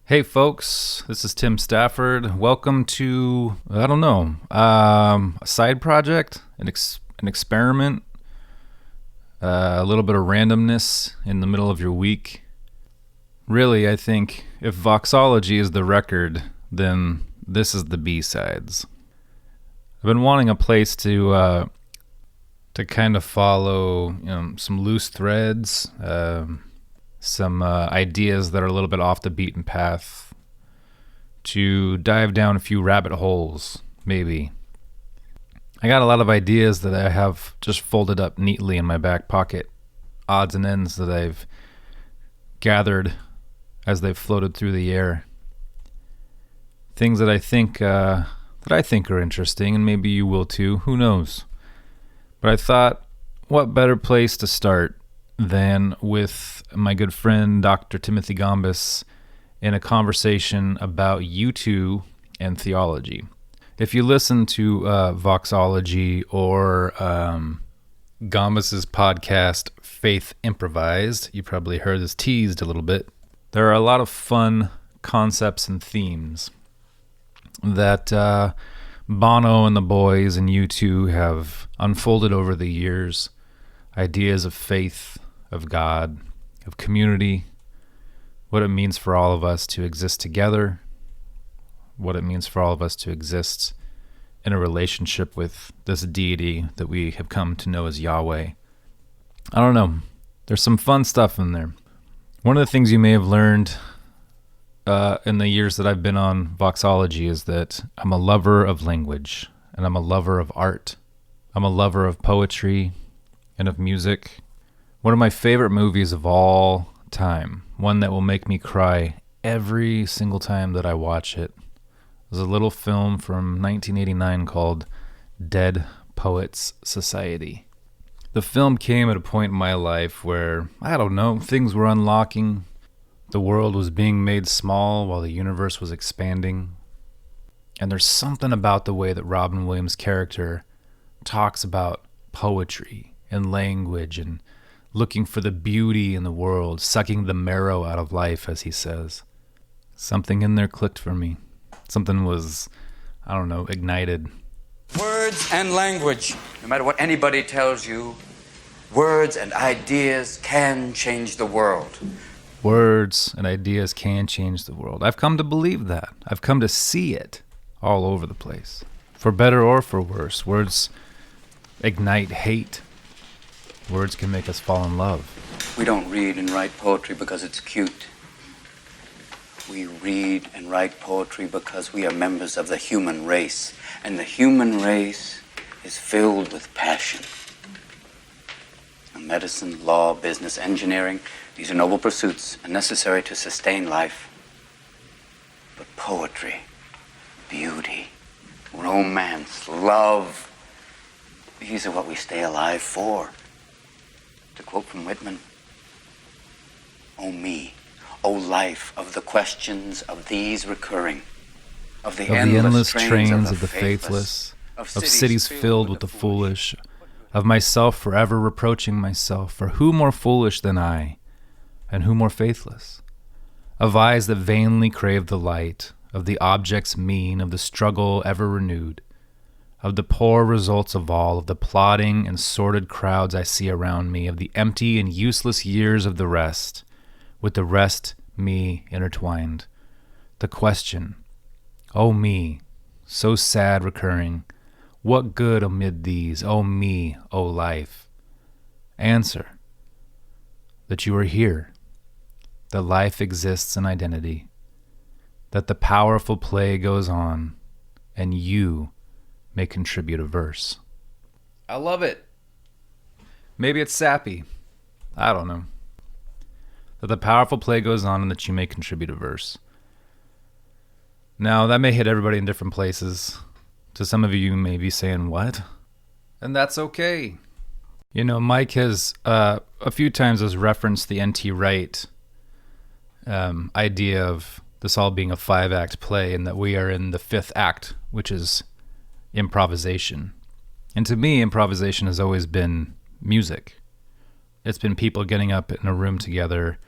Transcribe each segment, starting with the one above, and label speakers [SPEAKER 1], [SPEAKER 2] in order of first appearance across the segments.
[SPEAKER 1] Hey folks, this is Tim Stafford. Welcome to, a side project, an experiment, a little bit of randomness in the middle of your week. Really, I think if Voxology is the record, then this is the B-sides. I've been wanting a place to kind of follow, some loose threads, some ideas that are a little bit off the beaten path, to dive down a few rabbit holes, maybe. I got a lot of ideas that I have just folded up neatly in my back pocket, odds and ends that I've gathered as they've floated through the air. Things that I think are interesting, and maybe you will too, who knows. But I thought, what better place to start than with my good friend Dr. Timothy Gombis in a conversation about U2 and theology. If you listen to Voxology or Gombis's podcast Faith Improvised, you probably heard this teased a little bit. There are a lot of fun concepts and themes that Bono and the boys and U2 have unfolded over the years. Ideas of faith, of God, of community, what it means for all of us to exist together, what it means for all of us to exist in a relationship with this deity that we have come to know as Yahweh. I don't know. There's some fun stuff in there. One of the things you may have learned in the years that I've been on Voxology is that I'm a lover of language, and I'm a lover of art. I'm a lover of poetry and of music. One of my favorite movies of all time, one that will make me cry every single time that I watch it, is a little film from 1989 called Dead Poets Society. The film came at a point in my life where, things were unlocking. The world was being made small while the universe was expanding. And there's something about the way that Robin Williams' character talks about poetry and language and looking for the beauty in the world, sucking the marrow out of life, as he says. Something in there clicked for me. Something was, ignited.
[SPEAKER 2] Words and language. No matter what anybody tells you, words and ideas can change the world.
[SPEAKER 1] Words and ideas can change the world. I've come to believe that. I've come to see it all over the place. For better or for worse, words ignite hate. Words can make us fall in love.
[SPEAKER 2] We don't read and write poetry because it's cute. We read and write poetry because we are members of the human race. And the human race is filled with passion. Medicine, law, business, engineering, these are noble pursuits and necessary to sustain life. But poetry, beauty, romance, love, these are what we stay alive for. To quote from Whitman, "O me, O life of the questions of these recurring, of the endless trains of the faithless,
[SPEAKER 1] of cities filled with the foolish, of myself forever reproaching myself, for who more foolish than I, and who more faithless? Of eyes that vainly crave the light, of the objects mean, of the struggle ever renewed, of the poor results of all, of the plodding and sordid crowds I see around me, of the empty and useless years of the rest, with the rest me intertwined. The question, O me, so sad recurring, what good amid these, O me, O life? Answer, that you are here, that life exists in identity, that the powerful play goes on, and you may contribute a verse." I love it. Maybe it's sappy. I don't know. That the powerful play goes on and that you may contribute a verse. Now, that may hit everybody in different places. To some of you may be saying, what? And that's okay. Mike has a few times has referenced the N.T. Wright idea of this all being a 5-act play and that we are in the 5th act, which is improvisation. And to me, improvisation has always been music. It's been people getting up in a room together,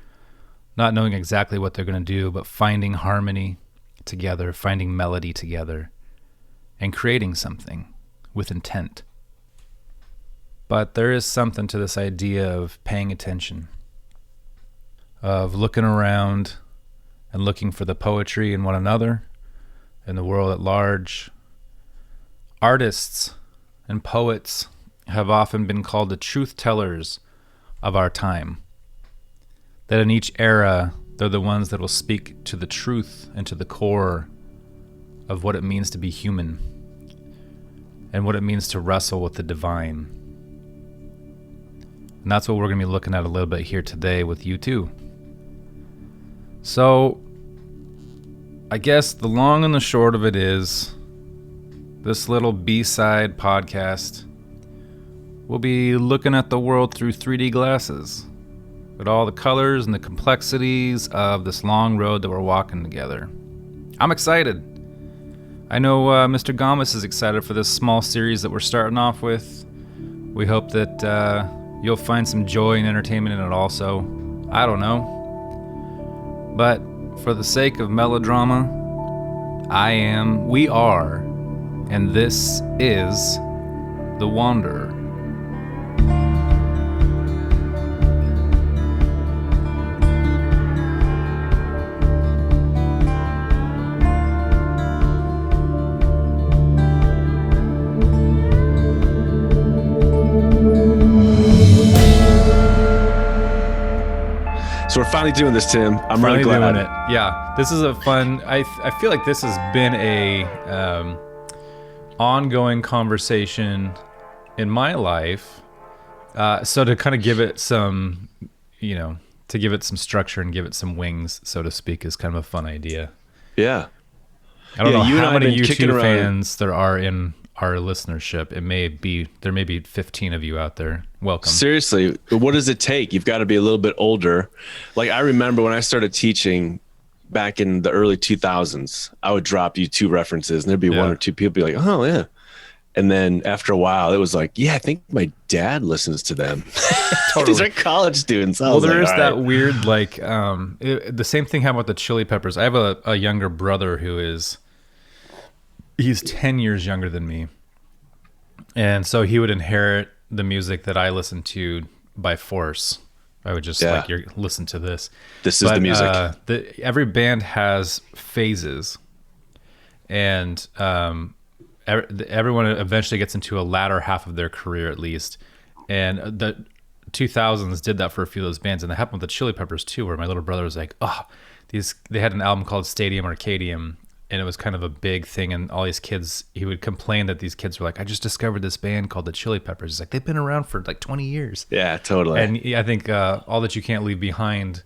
[SPEAKER 1] not knowing exactly what they're going to do, but finding harmony together, finding melody together, and creating something with intent. But there is something to this idea of paying attention, of looking around and looking for the poetry in one another, in the world at large. Artists and poets have often been called the truth tellers of our time. That in each era, they're the ones that will speak to the truth and to the core of what it means to be human and what it means to wrestle with the divine. And that's what we're going to be looking at a little bit here today with U2. So, I guess the long and the short of it is, this little B-side podcast, we'll be looking at the world through 3D glasses, with all the colors and the complexities of this long road that we're walking together. I'm excited. I know Mr. Gombis is excited for this small series that we're starting off with. We hope that you'll find some joy and entertainment in it also. I don't know. But for the sake of melodrama, we are, and this is The Wanderer.
[SPEAKER 3] So we're finally doing this, Tim. I'm
[SPEAKER 1] Finally
[SPEAKER 3] really glad.
[SPEAKER 1] doing it. Yeah, this is a fun. I feel like this has been a ongoing conversation in my life. So to kind of give it some, to give it some structure and give it some wings, so to speak, is kind of a fun idea.
[SPEAKER 3] Yeah.
[SPEAKER 1] I don't know
[SPEAKER 3] you
[SPEAKER 1] how
[SPEAKER 3] and I
[SPEAKER 1] many
[SPEAKER 3] have been kicking
[SPEAKER 1] YouTube
[SPEAKER 3] around.
[SPEAKER 1] fans there are in our listenership. There may be 15 of you out there. Welcome.
[SPEAKER 3] Seriously, what does it take? You've got to be a little bit older. Like, I remember when I started teaching back in the early 2000s, I would drop U2 references and there'd be one or two people be like, oh yeah. And then after a while it was like, yeah, I think my dad listens to them.
[SPEAKER 1] Totally.
[SPEAKER 3] These are college students.
[SPEAKER 1] Well, there is that weird, like, the same thing happened with the Chili Peppers. I have a younger brother he's 10 years younger than me. And so he would inherit the music that I listened to by force. I would just listen to this.
[SPEAKER 3] This is the music.
[SPEAKER 1] Every band has phases. And everyone eventually gets into a latter half of their career, at least. And the 2000s did that for a few of those bands. And that happened with the Chili Peppers too, where my little brother was like, they had an album called Stadium Arcadium. And it was kind of a big thing, and all these kids, he would complain that these kids were like, I just discovered this band called the Chili Peppers. He's like, they've been around for like 20 years.
[SPEAKER 3] Yeah, totally.
[SPEAKER 1] And I think All That You Can't Leave Behind,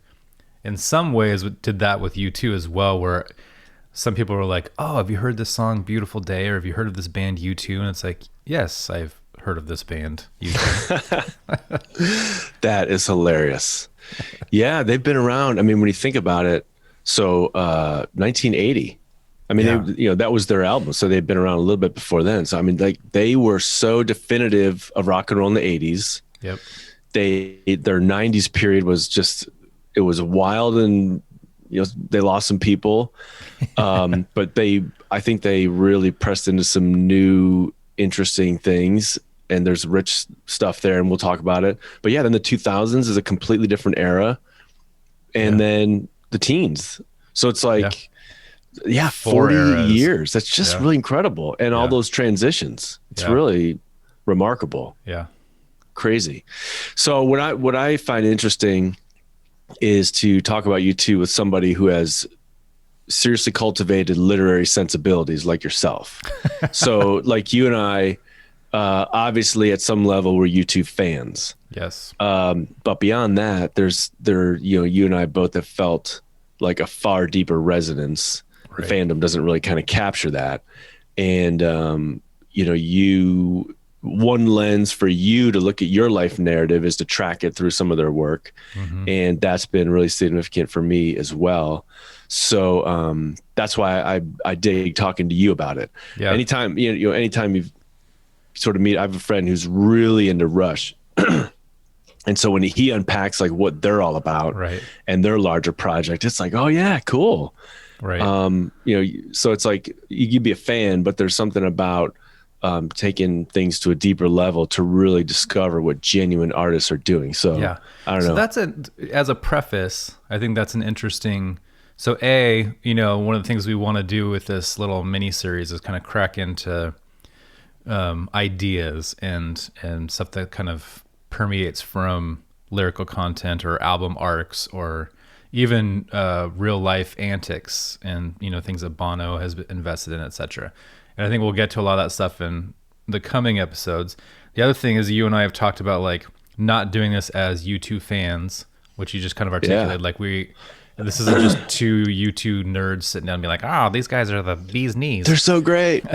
[SPEAKER 1] in some ways, did that with U2 as well, where some people were like, oh, have you heard this song Beautiful Day, or have you heard of this band U2? And it's like, yes, I've heard of this band U2.
[SPEAKER 3] That is hilarious. Yeah, they've been around. I mean, when you think about it, so 1980. I mean, that was their album, so they'd been around a little bit before then. So I mean, like, they were so definitive of rock and roll in the 80s.
[SPEAKER 1] Yep.
[SPEAKER 3] Their 90s period was just, it was wild, and they lost some people, but I think they really pressed into some new interesting things, and there's rich stuff there, and we'll talk about it. But yeah, then the 2000s is a completely different era, and then the teens. So it's like. Yeah, 40 years. That's just really incredible. And all those transitions. It's really remarkable.
[SPEAKER 1] Yeah.
[SPEAKER 3] Crazy. So what I find interesting is to talk about U2 with somebody who has seriously cultivated literary sensibilities like yourself. So like you and I, obviously at some level we're U2 fans.
[SPEAKER 1] Yes.
[SPEAKER 3] But beyond that, you and I both have felt like a far deeper resonance. Right. Fandom doesn't really kind of capture that. And, one lens for you to look at your life narrative is to track it through some of their work. Mm-hmm. And that's been really significant for me as well. So that's why I dig talking to you about it. Yeah. Anytime, anytime you sort of meet, I have a friend who's really into Rush. And so when he unpacks like what they're all about
[SPEAKER 1] Right.
[SPEAKER 3] and their larger project, it's like, oh yeah, cool.
[SPEAKER 1] Right.
[SPEAKER 3] So it's like you could be a fan, but there's something about taking things to a deeper level to really discover what genuine artists are doing. So
[SPEAKER 1] Yeah.
[SPEAKER 3] I don't
[SPEAKER 1] So
[SPEAKER 3] know.
[SPEAKER 1] that's as a preface, I think that's an interesting. So one of the things we want to do with this little mini series is kind of crack into ideas and stuff that kind of permeates from lyrical content or album arcs or even real life antics and things that Bono has invested in, etc. And I think we'll get to a lot of that stuff in the coming episodes. The other thing is you and I have talked about like not doing this as U2 fans, which you just kind of articulated. Like this isn't just two U2 nerds sitting down and be like, oh, these guys are the bee's knees.
[SPEAKER 3] They're so great.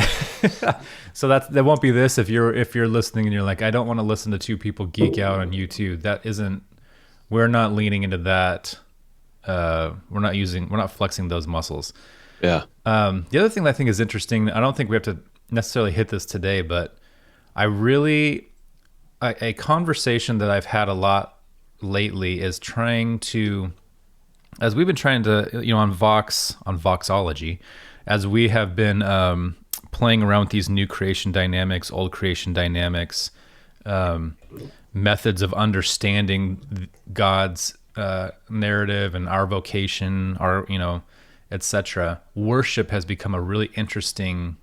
[SPEAKER 1] So that won't be this. If you're listening and you're like, I don't want to listen to two people geek out on U2. We're not leaning into that. We're not flexing those muscles.
[SPEAKER 3] Yeah.
[SPEAKER 1] The other thing that I think is interesting, I don't think we have to necessarily hit this today, but a conversation that I've had a lot lately is trying to, as we've been trying to, on Voxology, as we have been playing around with these new creation dynamics, old creation dynamics, methods of understanding God's narrative and our vocation, etc. Worship has become a really interesting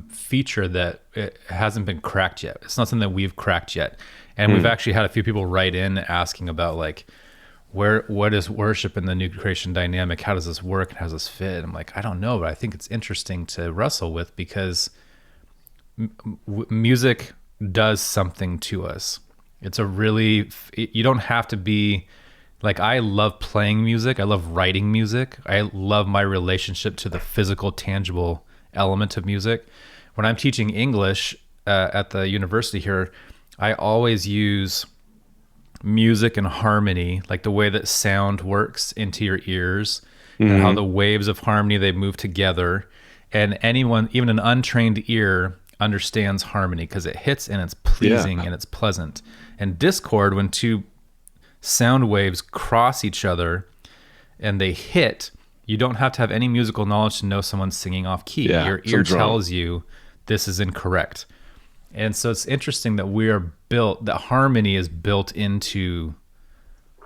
[SPEAKER 1] feature that it hasn't been cracked yet. It's not something that we've cracked yet. And we've actually had a few people write in asking about like, what is worship in the new creation dynamic? How does this work? How does this fit? I'm like, I don't know, but I think it's interesting to wrestle with because music does something to us. It's you don't have to be like, I love playing music. I love writing music. I love my relationship to the physical, tangible element of music. When I'm teaching English at the university here, I always use music and harmony, like the way that sound works into your ears and how the waves of harmony, they move together. And anyone, even an untrained ear, understands harmony because it hits and it's pleasing and it's pleasant. And discord, when two sound waves cross each other and they hit, you don't have to have any musical knowledge to know someone's singing off key. Your ear tells you this is incorrect. And so it's interesting that that harmony is built into,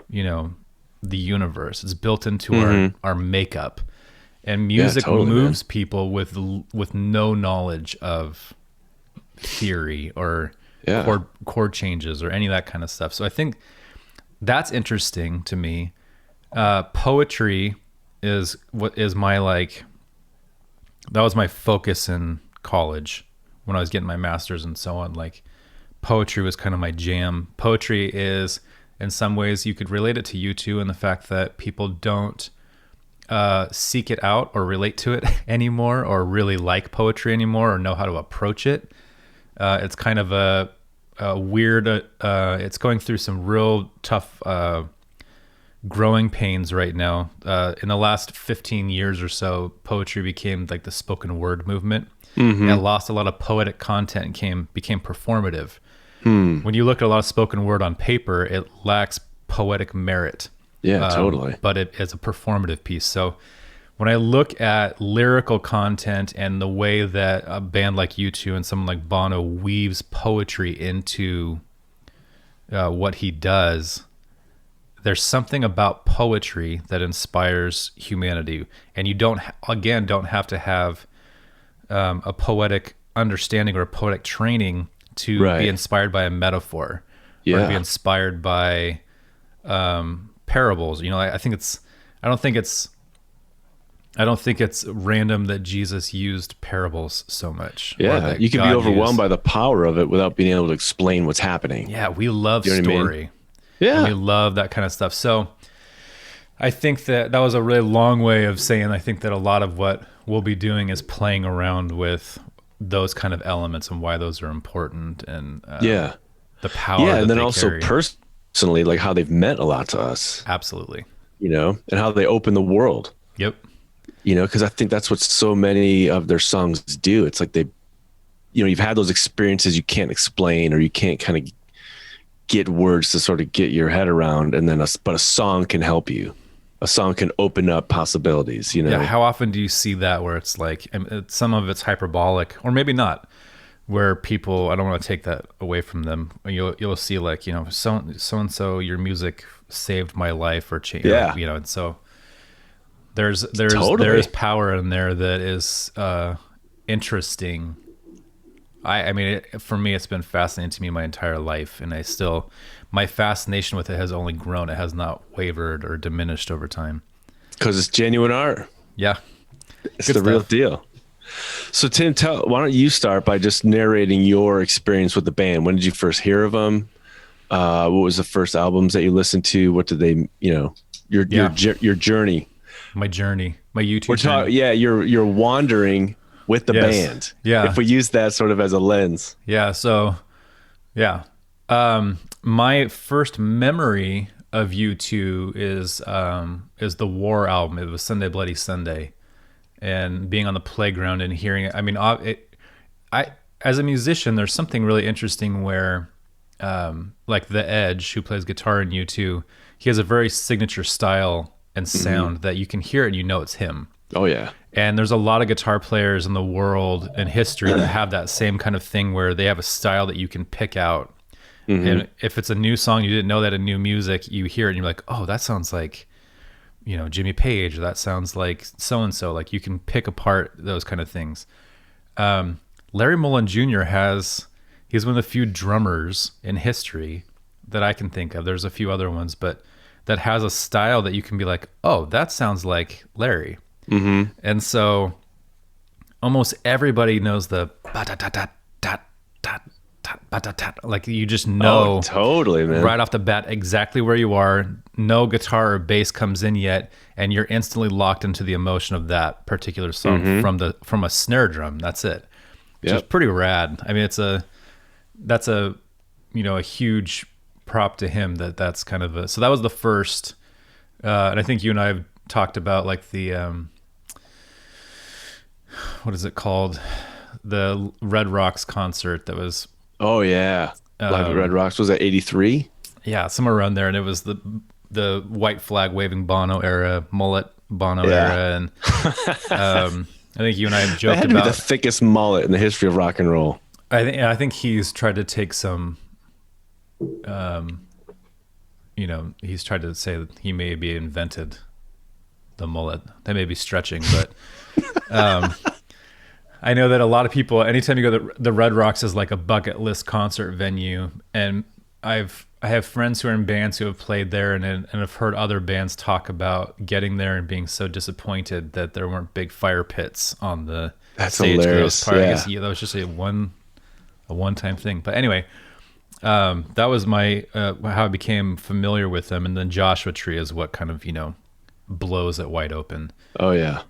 [SPEAKER 1] the universe. It's built into our makeup. And music moves people with no knowledge of theory or chord changes or any of that kind of stuff. So I think that's interesting to me. Poetry is that was my focus in college when I was getting my master's and so on. Like, poetry was kind of my jam. Poetry is, in some ways, you could relate it to U2 in the fact that people don't seek it out or relate to it anymore or really like poetry anymore or know how to approach it. It's kind of a weird, it's going through some real tough growing pains right now. In the last 15 years or so, poetry became like the spoken word movement. It lost a lot of poetic content and became performative. When you look at a lot of spoken word on paper, it lacks poetic merit.
[SPEAKER 3] Yeah, totally.
[SPEAKER 1] But it is a performative piece. So when I look at lyrical content and the way that a band like U2 and someone like Bono weaves poetry into what he does, there's something about poetry that inspires humanity. And you don't have to have a poetic understanding or a poetic training to be inspired by a metaphor or to be inspired by parables. I don't think it's random that Jesus used parables so much.
[SPEAKER 3] Yeah, you can be overwhelmed by the power of it without being able to explain what's happening.
[SPEAKER 1] Yeah, we love story.
[SPEAKER 3] I mean? Yeah.
[SPEAKER 1] And we love that kind of stuff. So I think that was a really long way of saying I think that a lot of what we'll be doing is playing around with those kind of elements and why those are important and the power that
[SPEAKER 3] and then
[SPEAKER 1] they
[SPEAKER 3] also
[SPEAKER 1] carry.
[SPEAKER 3] Personally, like how they've meant a lot to us.
[SPEAKER 1] Absolutely.
[SPEAKER 3] And how they open the world.
[SPEAKER 1] Yep.
[SPEAKER 3] Because I think that's what so many of their songs do. It's like you've had those experiences you can't explain or you can't kind of get words to sort of get your head around, and then but a song can help you. A song can open up possibilities, you know?
[SPEAKER 1] Yeah. How often do you see that where it's like, some of it's hyperbolic, or maybe not, where people, I don't want to take that away from them. You'll see like, you know, so and so, your music saved my life or changed,
[SPEAKER 3] Yeah.
[SPEAKER 1] you know, and so there's
[SPEAKER 3] Totally.
[SPEAKER 1] power in there that is interesting. I mean, for me, it's been fascinating to me my entire life, and my fascination with it has only grown. It has not wavered or diminished over time.
[SPEAKER 3] Because it's genuine art.
[SPEAKER 1] Yeah.
[SPEAKER 3] It's
[SPEAKER 1] Good
[SPEAKER 3] the real
[SPEAKER 1] stuff.
[SPEAKER 3] deal. So Tim, why don't you start by just narrating your experience with the band? When did you first hear of them? What was the first albums that you listened to? What did they, you know, your journey?
[SPEAKER 1] My journey, my YouTube journey.
[SPEAKER 3] Yeah, you're wandering with the
[SPEAKER 1] Yes.
[SPEAKER 3] band.
[SPEAKER 1] Yeah.
[SPEAKER 3] If we use that sort of as a lens.
[SPEAKER 1] Yeah. So, yeah. My first memory of U2 is the War album. It was Sunday Bloody Sunday, and being on the playground and hearing it. I mean, as a musician, there's something really interesting where, like The Edge, who plays guitar in U2, he has a very signature style and sound that you can hear it and you know it's him.
[SPEAKER 3] Oh yeah.
[SPEAKER 1] And there's a lot of guitar players in the world and history that have that same kind of thing where they have a style that you can pick out. And if it's a new song, you didn't know that in new music, you hear it and you're like, oh, that sounds like, you know, Jimmy Page, or that sounds like so-and-so. Like you can pick apart those kind of things. Larry Mullen Jr. he's one of the few drummers in history that I can think of. There's a few other ones, but that has a style that you can be like, oh, that sounds like Larry. And so almost everybody knows the like you just know.
[SPEAKER 3] Oh, totally, man.
[SPEAKER 1] Right off the bat exactly where you are. No guitar or bass comes in yet, and you're instantly locked into the emotion of that particular song from a snare drum. That's it. Which is pretty rad. I mean, that's a you know, a huge prop to him that's kind of so that was the first, and I think you and I have talked about like the what is it called, the Red Rocks concert that was,
[SPEAKER 3] Oh yeah. Live at Red Rocks, was that 83?
[SPEAKER 1] yeah, somewhere around there, and it was the white flag waving Bono era, mullet Bono era, and I think you and I have
[SPEAKER 3] That
[SPEAKER 1] joked
[SPEAKER 3] had to be
[SPEAKER 1] about
[SPEAKER 3] the thickest mullet in the history of rock and roll.
[SPEAKER 1] I think he's tried to take some, you know, he's tried to say that he maybe invented the mullet. That may be stretching, but I know that a lot of people, anytime you go to the Red Rocks is like a bucket list concert venue, and I have friends who are in bands who have played there, and have heard other bands talk about getting there and being so disappointed that there weren't big fire pits on the
[SPEAKER 3] That's
[SPEAKER 1] stage.
[SPEAKER 3] hilarious.
[SPEAKER 1] I guess that was just a one-time thing. But anyway, that was my how I became familiar with them, and then Joshua Tree is what kind of, you know, blows it wide open.
[SPEAKER 3] Oh yeah.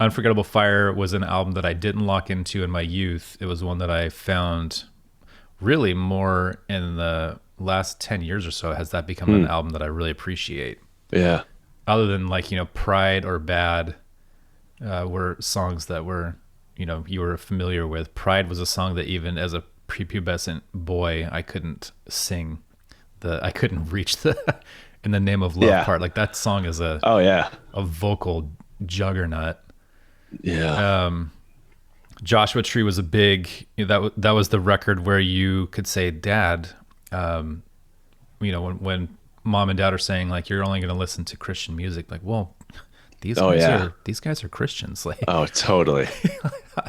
[SPEAKER 1] Unforgettable Fire was an album that I didn't lock into in my youth. It was one that I found really more in the last 10 years or so has that become an album that I really appreciate.
[SPEAKER 3] Yeah.
[SPEAKER 1] Other than like, you know, Pride or Bad were songs that were, you know, you were familiar with. Pride was a song that even as a prepubescent boy, I couldn't sing. I couldn't reach the In the Name of Love part. Like that song is a vocal juggernaut.
[SPEAKER 3] Yeah.
[SPEAKER 1] Joshua Tree was a big, you know, that was the record where you could say, Dad, you know, when mom and dad are saying like, you're only going to listen to Christian music. Like, well, these guys are Christians. Like,
[SPEAKER 3] oh, totally.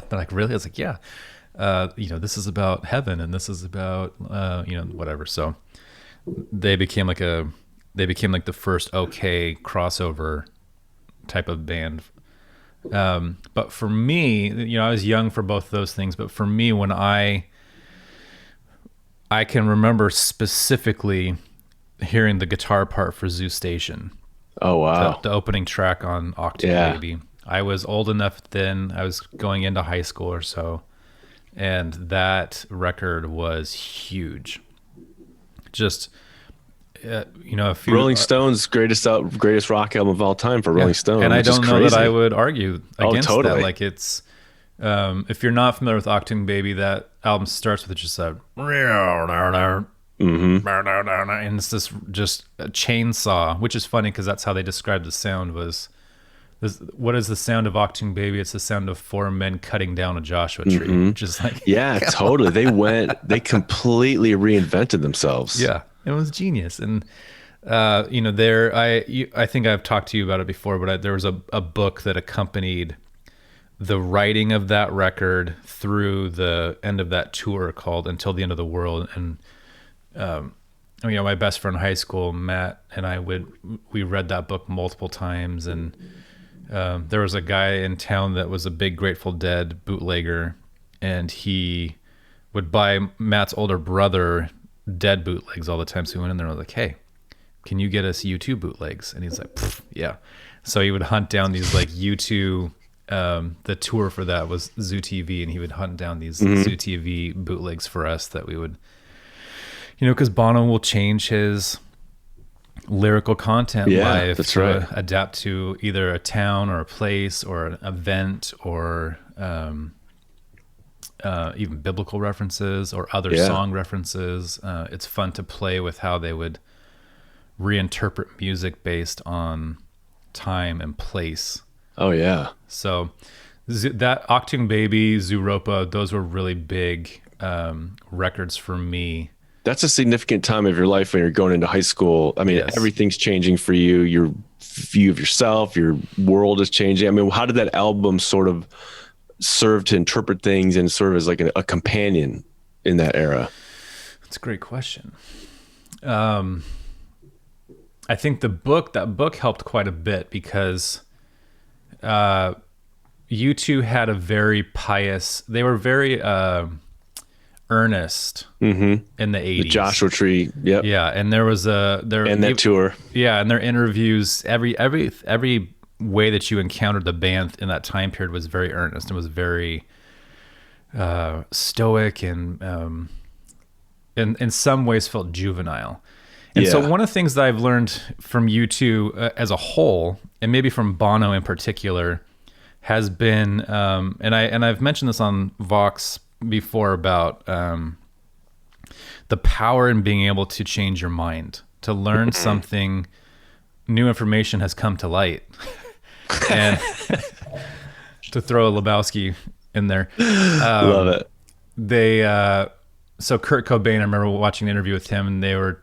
[SPEAKER 1] they're like, really? I was like, yeah. You know, this is about heaven and this is about, you know, whatever. So they became like the first okay crossover type of band. But for me, you know, I was young for both those things, but for me, when I can remember specifically hearing the guitar part for Zoo Station.
[SPEAKER 3] Oh, wow.
[SPEAKER 1] The opening track on Achtung Baby. I was old enough then, I was going into high school or so, and that record was huge. Just, you know, a few
[SPEAKER 3] Rolling Stones greatest rock album of all time for Rolling Stones.
[SPEAKER 1] And I don't know that I would argue against
[SPEAKER 3] totally.
[SPEAKER 1] that. Like it's If you're not familiar with Achtung Baby, that album starts with just a and it's just a chainsaw, which is funny because that's how they described the sound. Was this, what is the sound of Achtung Baby? It's the sound of four men cutting down a Joshua tree, which is like,
[SPEAKER 3] yeah, totally. They completely reinvented themselves.
[SPEAKER 1] yeah, it was genius. And I think I've talked to you about it before, but there was a book that accompanied the writing of that record through the end of that tour called Until the End of the World. And my best friend in high school, Matt, and we read that book multiple times. And there was a guy in town that was a big Grateful Dead bootlegger, and he would buy Matt's older brother Dead bootlegs all the time. So we went in there and was like, hey, can you get us U2 bootlegs? And he's like, yeah. So he would hunt down these like U2, the tour for that was Zoo TV, and he would hunt down these Zoo TV bootlegs for us that we would, because Bono will change his lyrical content live to adapt to either a town or a place or an event or even biblical references or other song references. It's fun to play with how they would reinterpret music based on time and place.
[SPEAKER 3] Oh yeah.
[SPEAKER 1] So that Achtung Baby, Zooropa, those were really big records for me.
[SPEAKER 3] That's a significant time of your life when you're going into high school. I mean, everything's changing for you. Your view of yourself, your world is changing. I mean, how did that album sort of serve to interpret things and serve as like a companion in that era?
[SPEAKER 1] That's a great question. I think that book helped quite a bit because U2 had a very pious, they were very earnest in the 80s.
[SPEAKER 3] The Joshua Tree, yep.
[SPEAKER 1] Yeah, and there was
[SPEAKER 3] that tour.
[SPEAKER 1] Yeah, and their interviews, every way that you encountered the band in that time period was very earnest. It was very stoic and in some ways felt juvenile. And so one of the things that I've learned from U2 as a whole, and maybe from Bono in particular, has been, and I've mentioned this on Vox before about the power in being able to change your mind, to learn something, new information has come to light, and to throw a Lebowski in there.
[SPEAKER 3] Love it.
[SPEAKER 1] So Kurt Cobain, I remember watching an interview with him, and they were.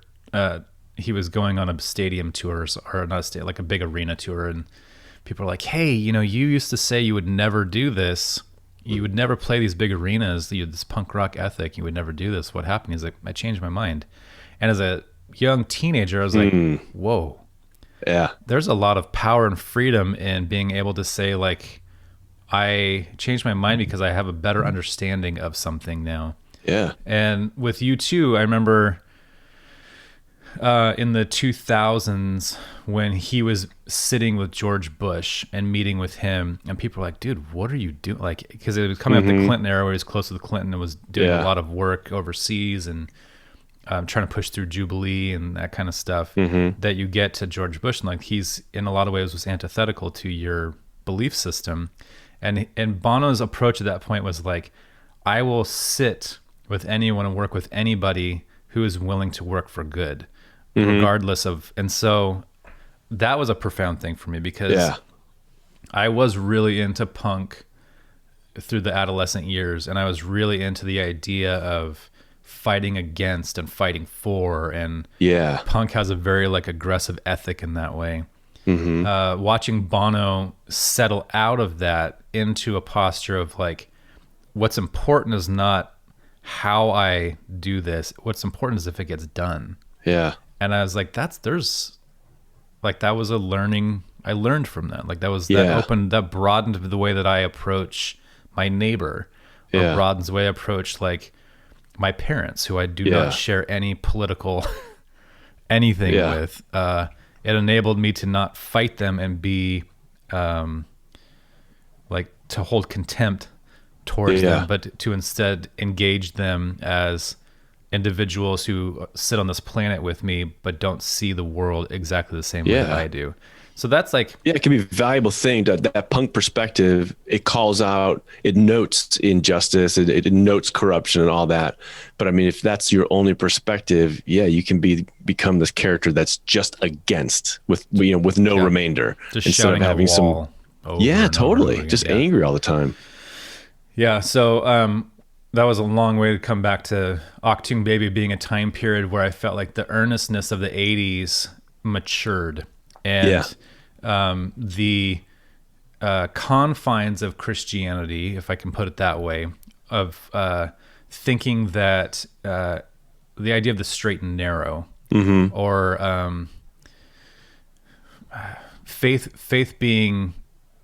[SPEAKER 1] He was going on a stadium tour, or not a stadium, like a big arena tour, and people were like, "Hey, you used to say you would never do this. You would never play these big arenas. You had this punk rock ethic. You would never do this. What happened?" He's like, "I changed my mind." And as a young teenager, I was like, "Whoa,
[SPEAKER 3] yeah."
[SPEAKER 1] There's a lot of power and freedom in being able to say, like, I changed my mind because I have a better understanding of something now.
[SPEAKER 3] Yeah.
[SPEAKER 1] And with U2, I remember in the 2000s when he was sitting with George Bush and meeting with him, and people were like, "Dude, what are you doing?" Like, because it was coming up the Clinton era where he was close to the Clinton and was doing a lot of work overseas and trying to push through Jubilee and that kind of stuff that you get to George Bush. And like, he's in a lot of ways was antithetical to your belief system. And Bono's approach at that point was like, I will sit with anyone and work with anybody who is willing to work for good, regardless of. And so that was a profound thing for me because I was really into punk through the adolescent years, and I was really into the idea of fighting against and fighting for, and punk has a very like aggressive ethic in that way. Watching Bono settle out of that into a posture of like, what's important is not how I do this. What's important is if it gets done. Yeah. And I was like, that was a learning. I learned from that. Like that broadened the way that I approach my neighbor, or broadens the way I approach like my parents, who I do not share any political anything with. It enabled me to not fight them and be like to hold contempt towards them, but to instead engage them as individuals who sit on this planet with me but don't see the world exactly the same way that I do. So that's like,
[SPEAKER 3] Yeah, it can be a valuable thing. That punk perspective, it calls out, it notes injustice, it notes corruption and all that. But I mean, if that's your only perspective, yeah, you can become this character that's just against with no remainder,
[SPEAKER 1] just
[SPEAKER 3] instead of
[SPEAKER 1] shouting at a
[SPEAKER 3] having
[SPEAKER 1] wall
[SPEAKER 3] some.
[SPEAKER 1] over
[SPEAKER 3] Yeah,
[SPEAKER 1] and over and
[SPEAKER 3] totally,
[SPEAKER 1] over again.
[SPEAKER 3] just
[SPEAKER 1] Yeah.
[SPEAKER 3] angry all the time.
[SPEAKER 1] Yeah. So that was a long way to come back to Achtung Baby being a time period where I felt like the earnestness of the 80s matured. And the confines of Christianity, if I can put it that way, of thinking that the idea of the straight and narrow, or faith being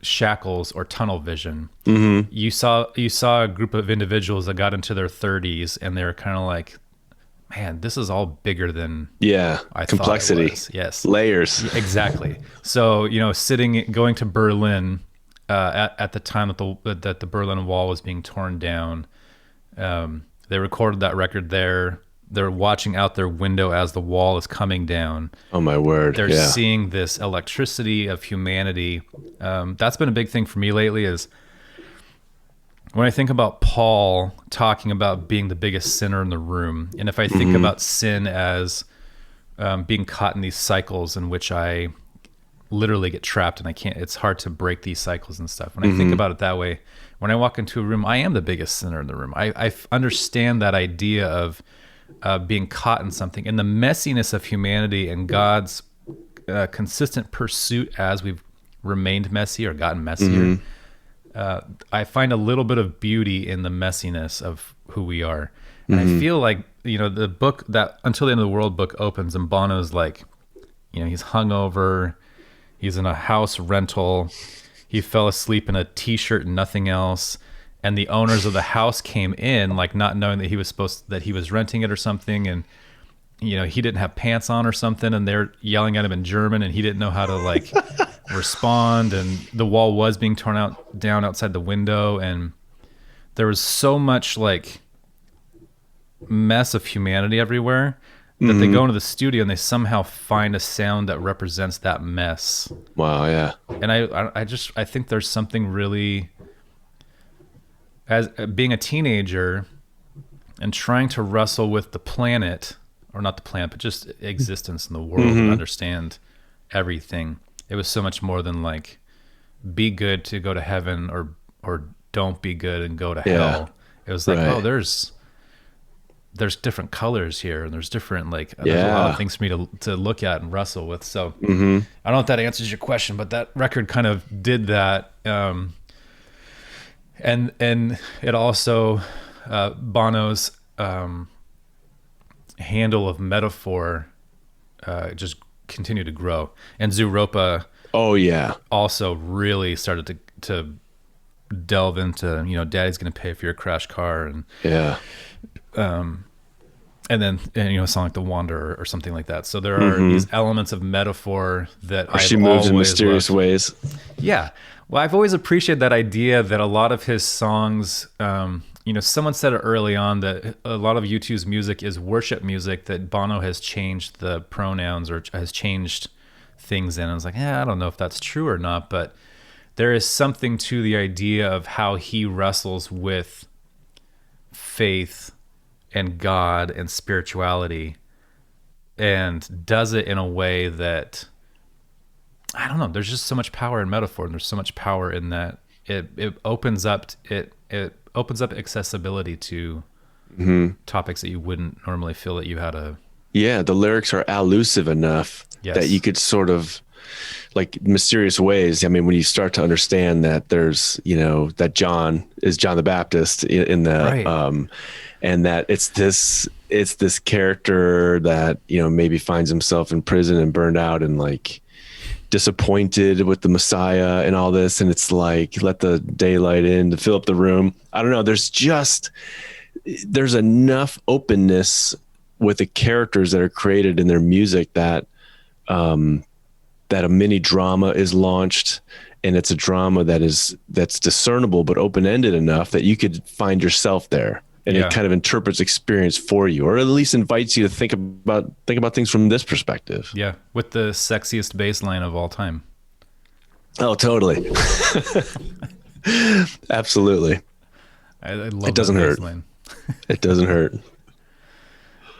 [SPEAKER 1] shackles or tunnel vision. You saw a group of individuals that got into their 30s and they were kind of like, man, this is all bigger than I
[SPEAKER 3] complexity.
[SPEAKER 1] thought it was. Yes,
[SPEAKER 3] Layers.
[SPEAKER 1] Exactly. So going to Berlin at the time that the Berlin Wall was being torn down, they recorded that record there. They're watching out their window as the wall is coming down.
[SPEAKER 3] Oh my word!
[SPEAKER 1] They're seeing this electricity of humanity. That's been a big thing for me lately. Is when I think about Paul talking about being the biggest sinner in the room, and if I think about sin as being caught in these cycles in which I literally get trapped and it's hard to break these cycles and stuff. When I think about it that way, when I walk into a room, I am the biggest sinner in the room. I understand that idea of being caught in something and the messiness of humanity and God's consistent pursuit as we've remained messy or gotten messier. I find a little bit of beauty in the messiness of who we are. And I feel like, the book, that Until the End of the World book opens and Bono's like, he's hungover, he's in a house rental, he fell asleep in a t-shirt and nothing else. And the owners of the house came in, like not knowing that he was renting it or something. And, he didn't have pants on or something. And they're yelling at him in German and he didn't know how to like respond. And the wall was being torn down outside the window. And there was so much like mess of humanity everywhere that they go into the studio and they somehow find a sound that represents that mess.
[SPEAKER 3] Wow. Yeah.
[SPEAKER 1] And I think there's something really, as being a teenager and trying to wrestle with the planet, or not the planet, but just existence in the world and understand everything. It was so much more than like, be good to go to heaven or don't be good and go to hell. It was like, oh, there's different colors here and there's different, like, there's a lot of things for me to look at and wrestle with. So I don't know if that answers your question, but that record kind of did that. And it also, Bono's handle of metaphor just continued to grow. And Zooropa also really started to delve into, Daddy's going to pay for your crash car. And and then a song like The Wanderer or something like that. So there are these elements of metaphor that
[SPEAKER 3] she moves in mysterious ways.
[SPEAKER 1] Yeah. Well, I've always appreciated that idea that a lot of his songs, someone said it early on that a lot of U2's music is worship music, that Bono has changed the pronouns or has changed things in. And I was like, I don't know if that's true or not, but there is something to the idea of how he wrestles with faith and God and spirituality and does it in a way that, I don't know, there's just so much power in metaphor and there's so much power in that it opens up accessibility to topics that you wouldn't normally feel that you had
[SPEAKER 3] the lyrics are elusive enough that you could sort of, like, mysterious ways. I mean, when you start to understand that there's, that John is John the Baptist in the and that it's this character that, maybe finds himself in prison and burned out and like disappointed with the Messiah and all this. And it's like, let the daylight in to fill up the room. I don't know. There's enough openness with the characters that are created in their music that that a mini drama is launched, and it's a drama that's discernible but open-ended enough that you could find yourself there, and it kind of interprets experience for you, or at least invites you to think about things from this perspective.
[SPEAKER 1] Yeah, with the sexiest bass line of all time.
[SPEAKER 3] Oh, totally. Absolutely.
[SPEAKER 1] I love
[SPEAKER 3] It doesn't
[SPEAKER 1] that
[SPEAKER 3] hurt.
[SPEAKER 1] bass line.
[SPEAKER 3] It doesn't hurt.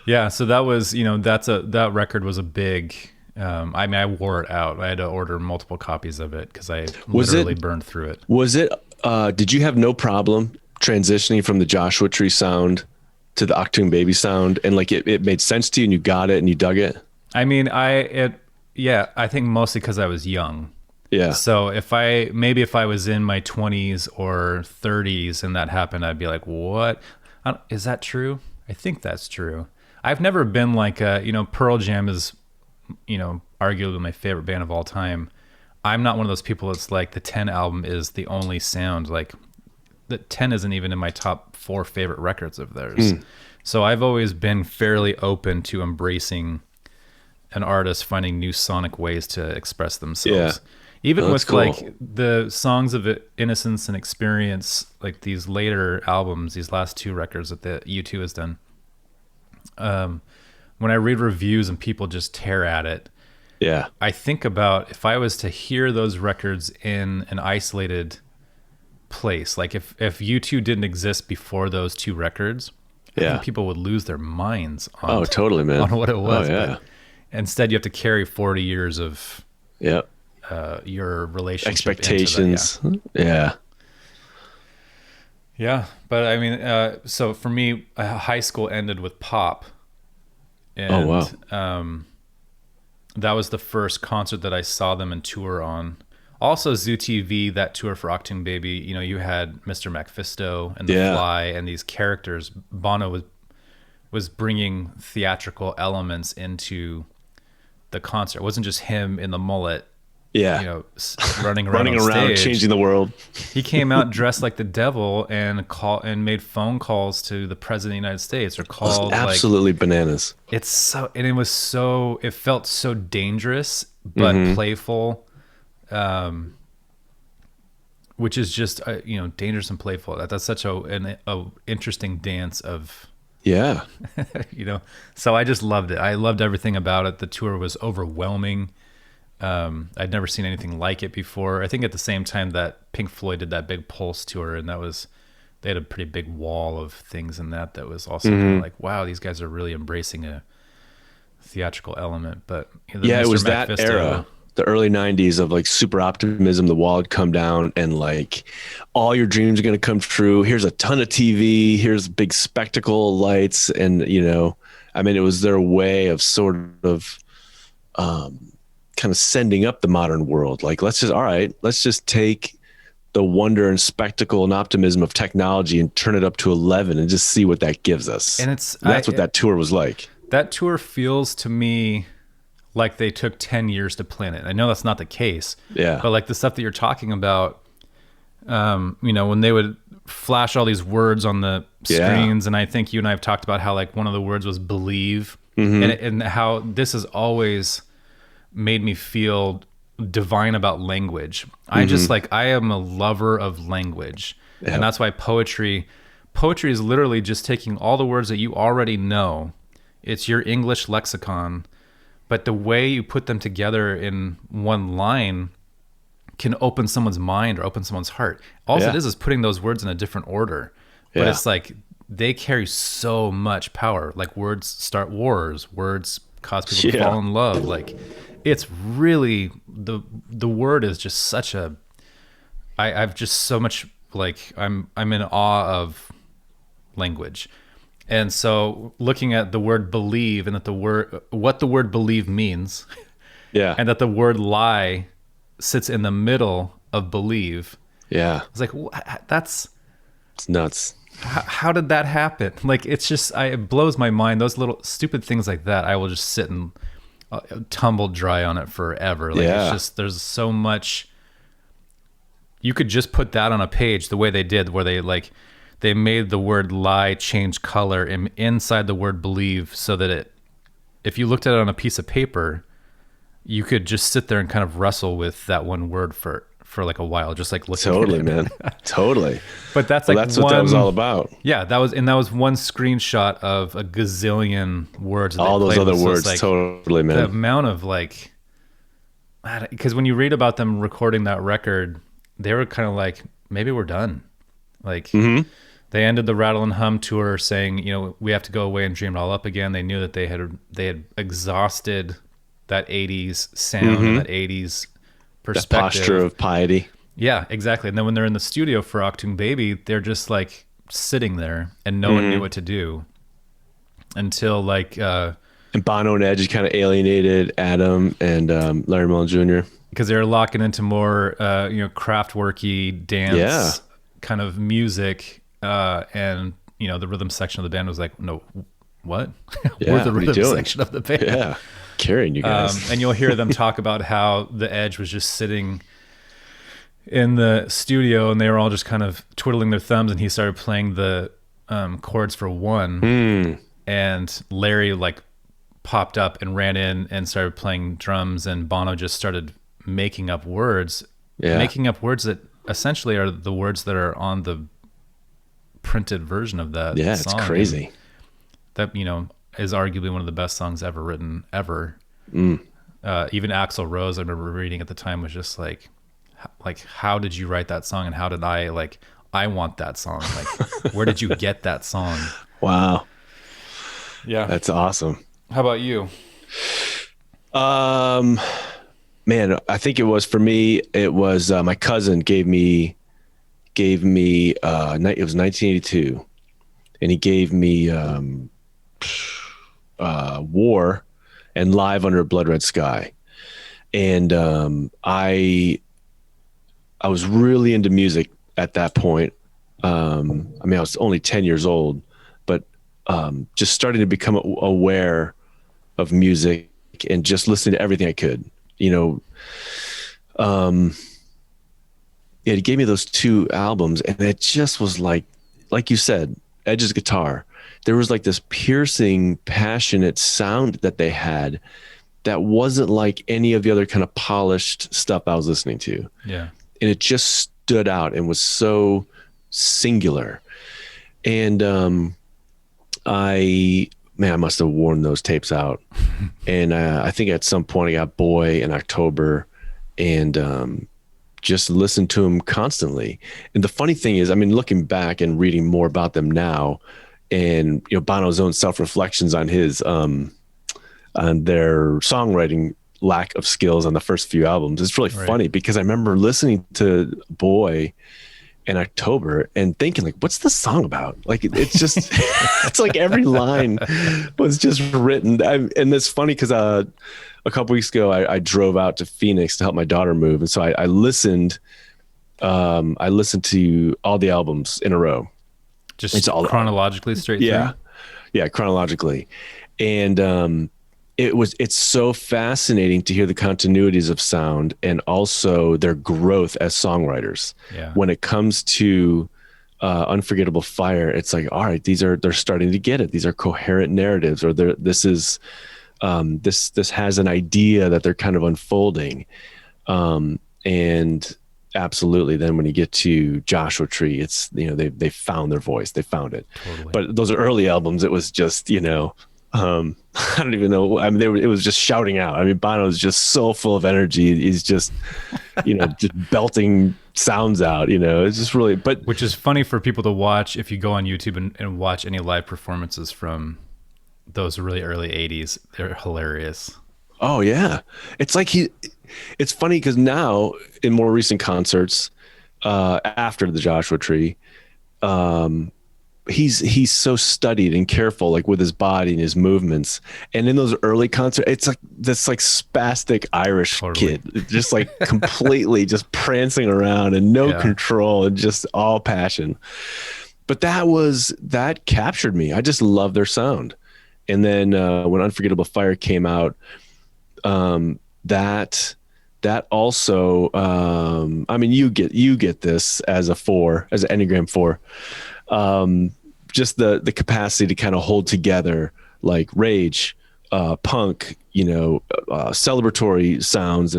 [SPEAKER 1] Yeah, so that was, that record was a big. I wore it out. I had to order multiple copies of it because I literally burned through it.
[SPEAKER 3] Was it? Did you have no problem transitioning from the Joshua Tree sound to the Achtung Baby sound, and like it made sense to you, and you got it, and you dug it?
[SPEAKER 1] I mean, I think mostly because I was young.
[SPEAKER 3] Yeah.
[SPEAKER 1] So if I was in my 20s or 30s and that happened, I'd be like, what? Is that true? I think that's true. I've never been like Pearl Jam is, arguably my favorite band of all time. I'm not one of those people that's like the 10 album is the only sound. Like the 10 isn't even in my top 4 favorite records of theirs. So I've always been fairly open to embracing an artist finding new sonic ways to express themselves.
[SPEAKER 3] Yeah.
[SPEAKER 1] Even with
[SPEAKER 3] cool.
[SPEAKER 1] like the songs of Innocence and Experience, like these later albums, these last 2 records that the U2 has done. When I read reviews and people just tear at it,
[SPEAKER 3] Yeah.
[SPEAKER 1] I think about if I was to hear those records in an isolated place, like if U2 didn't exist before those 2 records, I think people would lose their minds on,
[SPEAKER 3] totally, man.
[SPEAKER 1] on what it was.
[SPEAKER 3] Oh, yeah.
[SPEAKER 1] But instead, you have to carry 40 years of your relationship
[SPEAKER 3] expectations.
[SPEAKER 1] into that,
[SPEAKER 3] Yeah.
[SPEAKER 1] Yeah, but I mean, so for me, high school ended with Pop. And,
[SPEAKER 3] wow.
[SPEAKER 1] That was the first concert that I saw them in tour on. Also, Zoo TV, that tour for Achtung Baby, you had Mr. Macfisto and The Fly and these characters. Bono was bringing theatrical elements into the concert. It wasn't just him in the mullet.
[SPEAKER 3] Yeah.
[SPEAKER 1] Running around stage.
[SPEAKER 3] Changing the world.
[SPEAKER 1] He came out dressed like the devil and made phone calls to the president of the United States, or called
[SPEAKER 3] absolutely bananas.
[SPEAKER 1] It felt so dangerous but playful, which is just dangerous and playful. That's such a interesting dance of So I just loved it. I loved everything about it. The tour was overwhelming. I'd never seen anything like it before. I think at the same time that Pink Floyd did that big Pulse tour, and they had a pretty big wall of things in that was also kind of like, wow, these guys are really embracing a theatrical element. But
[SPEAKER 3] it was that era, the early 90s, of like super optimism. The wall had come down, and like all your dreams are going to come true. Here's a ton of TV. Here's big spectacle lights. And, I mean, it was their way of sort of, kind of sending up the modern world. Like, let's just take the wonder and spectacle and optimism of technology and turn it up to 11 and just see what that gives us. And that's what that tour was like. That
[SPEAKER 1] tour feels to me like they took 10 years to plan it. I know that's not the case.
[SPEAKER 3] Yeah.
[SPEAKER 1] But like the stuff that you're talking about, when they would flash all these words on the screens, and I think you and I have talked about how like one of the words was believe, and how this has always made me feel divine about language. I am a lover of language. And that's why poetry is literally just taking all the words that you already know. It's your English lexicon, but the way you put them together in one line can open someone's mind or open someone's heart. All it is putting those words in a different order. But it's like they carry so much power. Like words start wars, words cause people to fall in love. Like it's really the word is just such a I've just so much like I'm in awe of language. And so looking at the word believe, and that what the word believe means, and that the word lie sits in the middle of believe.
[SPEAKER 3] Yeah.
[SPEAKER 1] It's like, it's
[SPEAKER 3] nuts.
[SPEAKER 1] How did that happen? Like, it's just, it blows my mind. Those little stupid things like that, I will just sit and tumble dry on it forever. Like, it's just, there's so much. You could just put that on a page the way they did, where they made the word lie change color inside the word believe, so that if you looked at it on a piece of paper, you could just sit there and kind of wrestle with that one word for like a while, just like looking at it.
[SPEAKER 3] Man. Totally.
[SPEAKER 1] But that's
[SPEAKER 3] what that was all about.
[SPEAKER 1] Yeah, that was one screenshot of a gazillion words.
[SPEAKER 3] All those other words, totally, man.
[SPEAKER 1] The amount of because when you read about them recording that record, they were kind of like, maybe we're done. Like they ended the Rattle and Hum tour saying, you know, we have to go away and dream it all up again. They knew that they had exhausted that 80s sound and that 80s perspective.
[SPEAKER 3] That posture of piety.
[SPEAKER 1] Yeah, exactly. And then when they're in the studio for Achtung Baby, they're just like sitting there and no one knew what to do until like...
[SPEAKER 3] and Bono and Edge kind of alienated Adam and Larry Mullen Jr.
[SPEAKER 1] because they're locking into more, Kraftwerky dance kind of music. And, you know, the rhythm section of the band was like, no, what?
[SPEAKER 3] Yeah,
[SPEAKER 1] We're the
[SPEAKER 3] what are you
[SPEAKER 1] rhythm
[SPEAKER 3] doing?
[SPEAKER 1] section of the band.
[SPEAKER 3] Yeah, carrying you guys.
[SPEAKER 1] And you'll hear them talk about how the Edge was just sitting in the studio and they were all just kind of twiddling their thumbs, and he started playing the chords for One. And Larry like popped up and ran in and started playing drums, and Bono just started making up words that essentially are the words that are on the printed version of that song.
[SPEAKER 3] It's crazy.
[SPEAKER 1] And that, you know, is arguably one of the best songs ever written ever. Even Axl Rose, I remember reading at the time, was just like how did you write that song, and how did I want that song, like where did you get that song?
[SPEAKER 3] Wow.
[SPEAKER 1] Yeah,
[SPEAKER 3] that's awesome.
[SPEAKER 1] How about you?
[SPEAKER 3] Man, I think it was, for me, it was my cousin gave me it was 1982, and he gave me War and Live Under a Blood Red Sky. And I was really into music at that point. I mean, I was only 10 years old, but just starting to become aware of music and just listening to everything I could, you know. Yeah, he gave me those 2 albums, and it just was like you said, Edge's guitar. There was like this piercing, passionate sound that they had that wasn't like any of the other kind of polished stuff I was listening to.
[SPEAKER 1] Yeah. And
[SPEAKER 3] it just stood out and was so singular. And I must have worn those tapes out. And I think at some point I got Boy in October, and just listened to them constantly. And the funny thing is, I mean, looking back and reading more about them now, and, you know, Bono's own self-reflections on his on their songwriting lack of skills on the first few albums, it's really funny, because I remember listening to Boy in October and thinking, like, what's the song about? Like, it's just it's like every line was just written. And it's funny because a couple weeks ago I drove out to Phoenix to help my daughter move, and so I listened to all the albums in a row,
[SPEAKER 1] just it's all chronologically straight through.
[SPEAKER 3] Yeah, chronologically. And it's so fascinating to hear the continuities of sound and also their growth as songwriters.
[SPEAKER 1] Yeah.
[SPEAKER 3] When it comes to Unforgettable Fire, it's like, all right, they're starting to get it. These are coherent narratives, or this has an idea that they're kind of unfolding. And absolutely, then when you get to Joshua Tree, it's, you know, they found their voice, they found it.
[SPEAKER 1] Totally.
[SPEAKER 3] But those early albums, it was just, you know, I don't even know. I mean, it was just shouting out. I mean, Bono's just so full of energy. He's just, you know, just belting sounds out, you know. It's just really,
[SPEAKER 1] which is funny for people to watch if you go on YouTube and watch any live performances from those really early 80s. They're hilarious.
[SPEAKER 3] Oh yeah. It's like it's funny because now in more recent concerts, after the Joshua Tree, he's so studied and careful, like with his body and his movements. And in those early concerts, it's like this like spastic Irish kid, just like completely just prancing around and no control and just all passion. But that captured me. I just love their sound. And then when Unforgettable Fire came out, that also, I mean, you get this as an Enneagram 4. Just the capacity to kind of hold together like rage, punk, you know, celebratory sounds,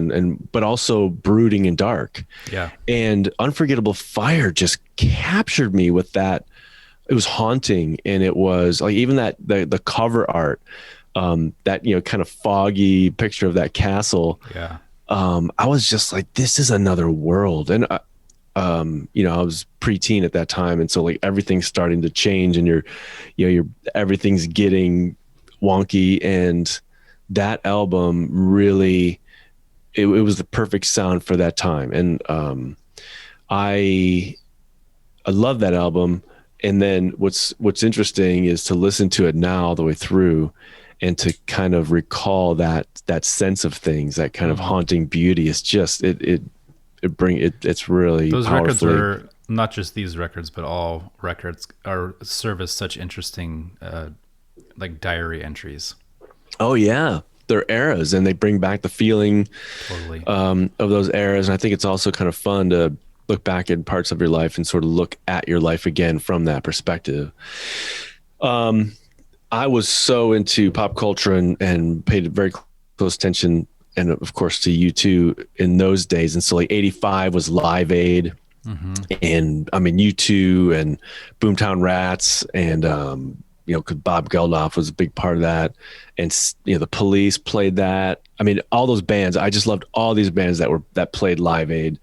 [SPEAKER 3] but also brooding and dark.
[SPEAKER 1] Yeah.
[SPEAKER 3] And Unforgettable Fire just captured me with that. It was haunting, and it was like even that the cover art, that, you know, kind of foggy picture of that castle.
[SPEAKER 1] Yeah.
[SPEAKER 3] I was just like, this is another world. And I was preteen at that time, and so like everything's starting to change, and everything's getting wonky. And that album really, it was the perfect sound for that time. And I love that album. And then what's interesting is to listen to it now all the way through, and to kind of recall that sense of things, that kind of haunting beauty. It's just it's really
[SPEAKER 1] those records
[SPEAKER 3] powerfully.
[SPEAKER 1] are not just these records, but all records serve as such interesting like diary entries.
[SPEAKER 3] Oh yeah, they're eras, and they bring back the feeling
[SPEAKER 1] Totally.
[SPEAKER 3] of those eras. And I think it's also kind of fun to look back at parts of your life and sort of look at your life again from that perspective. I was so into pop culture and paid very close attention, and of course to U2 in those days. And so like 85 was Live Aid, and I mean U2 and Boomtown Rats, and 'cause Bob Geldof was a big part of that, and the Police played that. I mean, all those bands. I just loved all these bands that played Live Aid,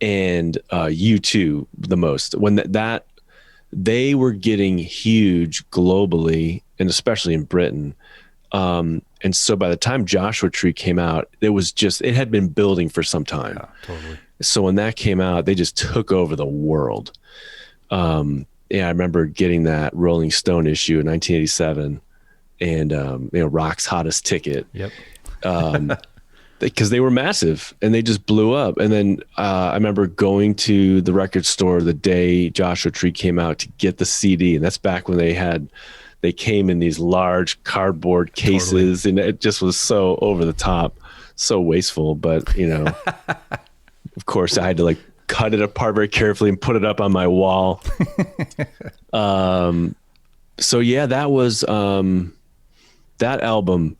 [SPEAKER 3] and U2 the most. When that they were getting huge globally, and especially in Britain. And so by the time Joshua Tree came out, it had been building for some time.
[SPEAKER 1] Yeah, totally.
[SPEAKER 3] So when that came out, they just took over the world. I remember getting that Rolling Stone issue in 1987, and Rock's Hottest Ticket.
[SPEAKER 1] Yep.
[SPEAKER 3] Because they were massive, and they just blew up. And then I remember going to the record store the day Joshua Tree came out to get the CD, and that's back when they came in these large cardboard cases. Totally. And it just was so over the top, so wasteful. But of course, I had to like cut it apart very carefully and put it up on my wall. So yeah, that was that album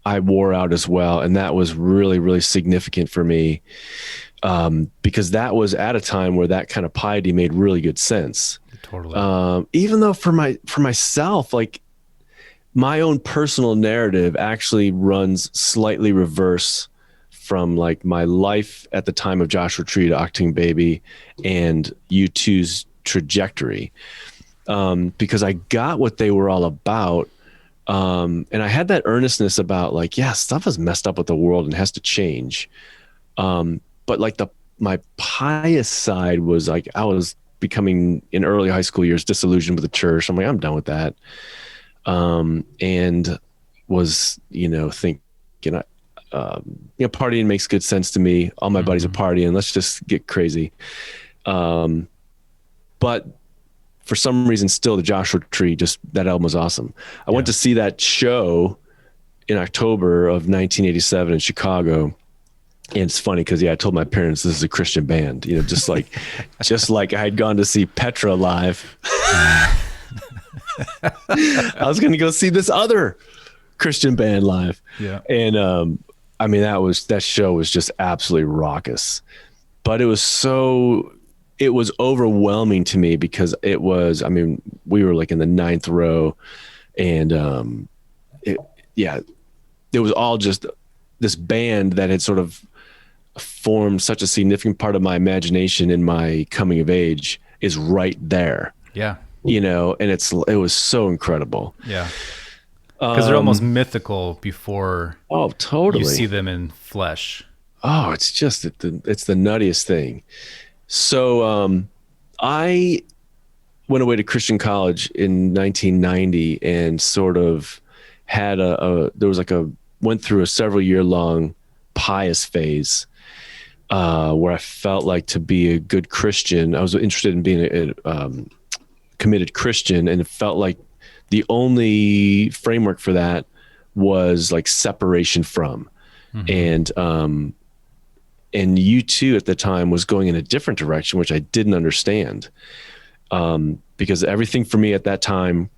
[SPEAKER 3] I wore out as well, and that was really, really significant for me, because that was at a time where that kind of piety made really good sense.
[SPEAKER 1] Totally.
[SPEAKER 3] Even though for myself, like my own personal narrative actually runs slightly reverse from like my life at the time of Joshua Tree to Achtung Baby and U2's trajectory, because I got what they were all about. And I had that earnestness about like, yeah, stuff is messed up with the world and has to change. But like my pious side was like, I was becoming in early high school years disillusioned with the church. I'm like, I'm done with that. And was, thinking, partying makes good sense to me. All my buddies are partying. Let's just get crazy. But for some reason, still the Joshua Tree, that album was awesome. I went to see that show in October of 1987 in Chicago. And it's funny because I told my parents this is a Christian band, just like I had gone to see Petra live. I was going to go see this other Christian band live. Yeah. And I mean, that show was just absolutely raucous, but it was overwhelming to me because we were like in the 9th row, and it was all just this band that had sort of formed such a significant part of my imagination in my coming of age is right there.
[SPEAKER 1] Yeah.
[SPEAKER 3] And it was so incredible.
[SPEAKER 1] Yeah. Because they're almost mythical before
[SPEAKER 3] totally
[SPEAKER 1] you see them in flesh.
[SPEAKER 3] Oh, it's just it's the nuttiest thing. So I went away to Christian college in 1990 and sort of had went through a several year long pious phase where I felt like to be a good Christian, I was interested in being a committed Christian, and it felt like the only framework for that was like separation from. And U2 at the time was going in a different direction, which I didn't understand, because everything for me at that time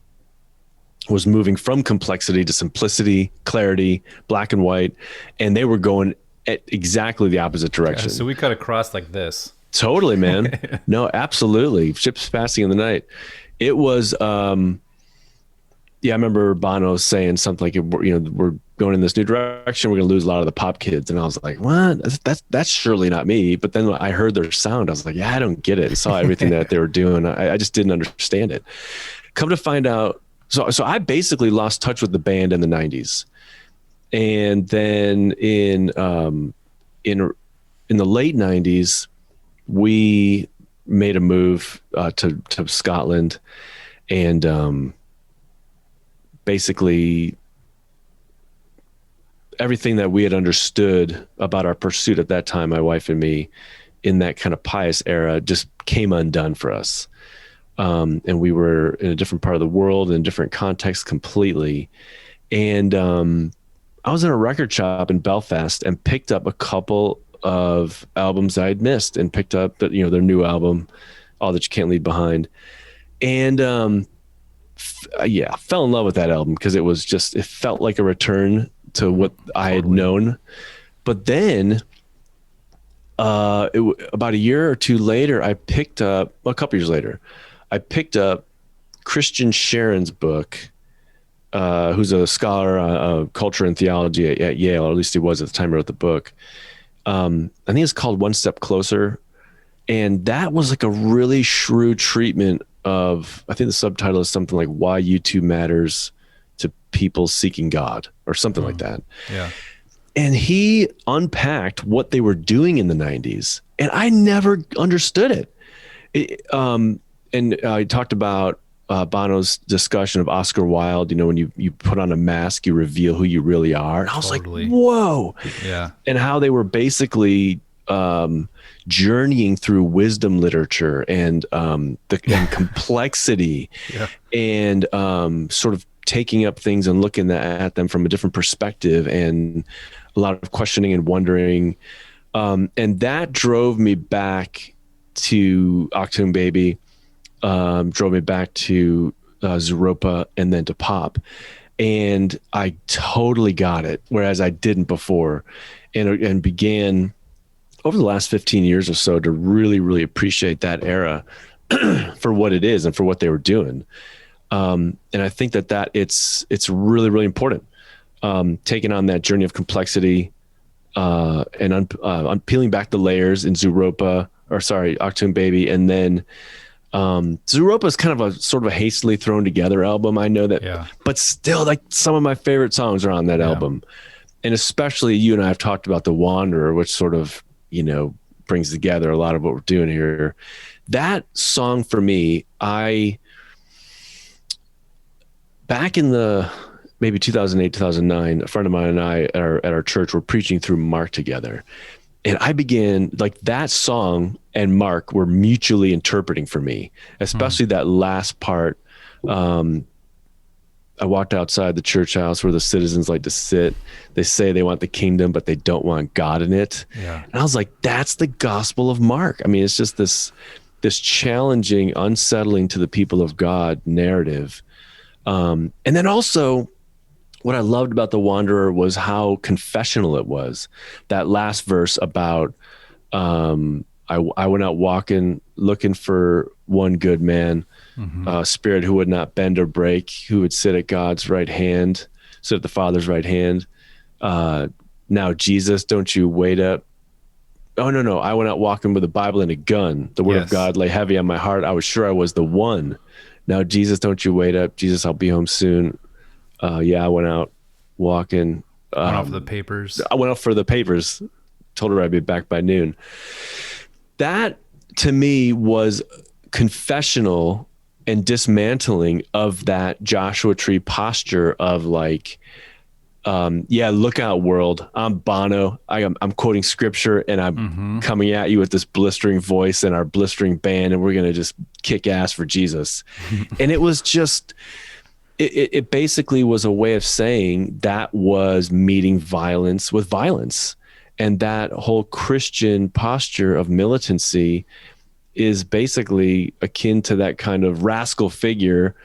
[SPEAKER 3] was moving from complexity to simplicity, clarity, black and white, and they were going at exactly the opposite direction.
[SPEAKER 1] Yeah, so we cut across like this.
[SPEAKER 3] Totally, man. No, absolutely. Ships passing in the night. It was, I remember Bono saying something like, going in this new direction. We're going to lose a lot of the pop kids. And I was like, what? That's surely not me. But then when I heard their sound, I was like, yeah, I don't get it. And saw everything that they were doing. I just didn't understand it. Come to find out. So I basically lost touch with the band in the 90s. And then in the late 90s, we made a move to Scotland, and basically everything that we had understood about our pursuit at that time, my wife and me, in that kind of pious era, just came undone for us. And we were in a different part of the world, in a different context completely. And I was in a record shop in Belfast and picked up a couple of albums I had missed, and picked up their new album, All That You Can't Leave Behind. And I fell in love with that album because it felt like a return to what I had known. But then about a year or two later, a couple years later, I picked up Christian Sharon's book, who's a scholar of culture and theology at Yale, or at least he was at the time I wrote the book. I think it's called One Step Closer. And that was like a really shrewd treatment of, I think the subtitle is something like Why U2 Matters to People Seeking God, or something like that.
[SPEAKER 1] Yeah.
[SPEAKER 3] And he unpacked what they were doing in the 90s. And I never understood it. And I talked about Bono's discussion of Oscar Wilde. When you put on a mask, you reveal who you really are. And I was like, whoa.
[SPEAKER 1] Yeah.
[SPEAKER 3] And how they were basically journeying through wisdom literature and complexity, and sort of taking up things and looking at them from a different perspective, and a lot of questioning and wondering. And that drove me back to Achtung Baby, drove me back to Zooropa, and then to pop. And I totally got it, whereas I didn't before, and began over the last 15 years or so to really, really appreciate that era for what it is and for what they were doing. And I think that it's really, really important. Taking on that journey of complexity, and peeling back the layers in Achtung Baby. And then Zooropa is kind of a sort of a hastily thrown together album. I know that, but still, like, some of my favorite songs are on that album. And especially, you and I have talked about The Wanderer, which sort of, brings together a lot of what we're doing here. That song for me, back in the maybe 2008, 2009, a friend of mine and I at our church were preaching through Mark together. And I began, like, that song and Mark were mutually interpreting for me, especially that last part. I walked outside the church house where the citizens like to sit. They say they want the kingdom, but they don't want God in it. Yeah. And I was like, that's the gospel of Mark. I mean, it's just this challenging, unsettling to the people of God narrative. And then also, what I loved about The Wanderer was how confessional it was. That last verse about, I went out walking, looking for one good man, spirit who would not bend or break, who would sit at God's right hand, sit at the Father's right hand. Now, Jesus, don't you wait up. Oh, no. I went out walking with a Bible and a gun. The word of God lay heavy on my heart. I was sure I was the one. Now, Jesus, don't you wait up. Jesus, I'll be home soon. I went out walking.
[SPEAKER 1] Went out for the papers.
[SPEAKER 3] I went out for the papers. Told her I'd be back by noon. That, to me, was confessional and dismantling of that Joshua Tree posture of, like, look out, world. I'm Bono. I'm quoting scripture, and I'm coming at you with this blistering voice and our blistering band, and we're going to just kick ass for Jesus. And it was just, it basically was a way of saying that was meeting violence with violence. And that whole Christian posture of militancy is basically akin to that kind of rascal figure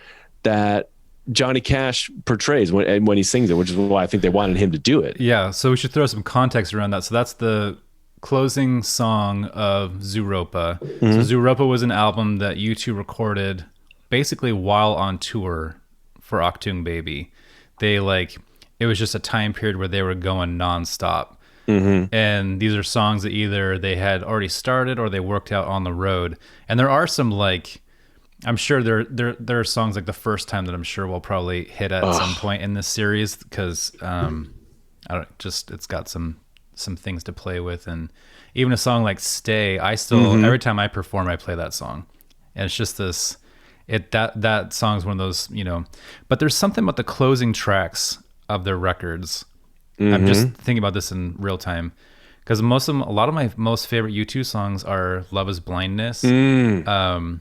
[SPEAKER 3] that Johnny Cash portrays when he sings it, which is why I think they wanted him to do it.
[SPEAKER 1] Yeah, so we should throw some context around that. So that's the closing song of Zooropa. So Zooropa was an album that U2 recorded basically while on tour for Achtung Baby. They it was just a time period where they were going nonstop.
[SPEAKER 3] Mm-hmm.
[SPEAKER 1] And these are songs that either they had already started or they worked out on the road. And there are some, like, I'm sure there are songs like The First Time that I'm sure we'll probably hit at some point in this series, because it's got some things to play with. And even a song like Stay, I still every time I perform I play that song. And it's just this that song's one of those, but there's something about the closing tracks of their records. I'm just thinking about this in real time, because a lot of my most favorite U2 songs are Love Is Blindness, The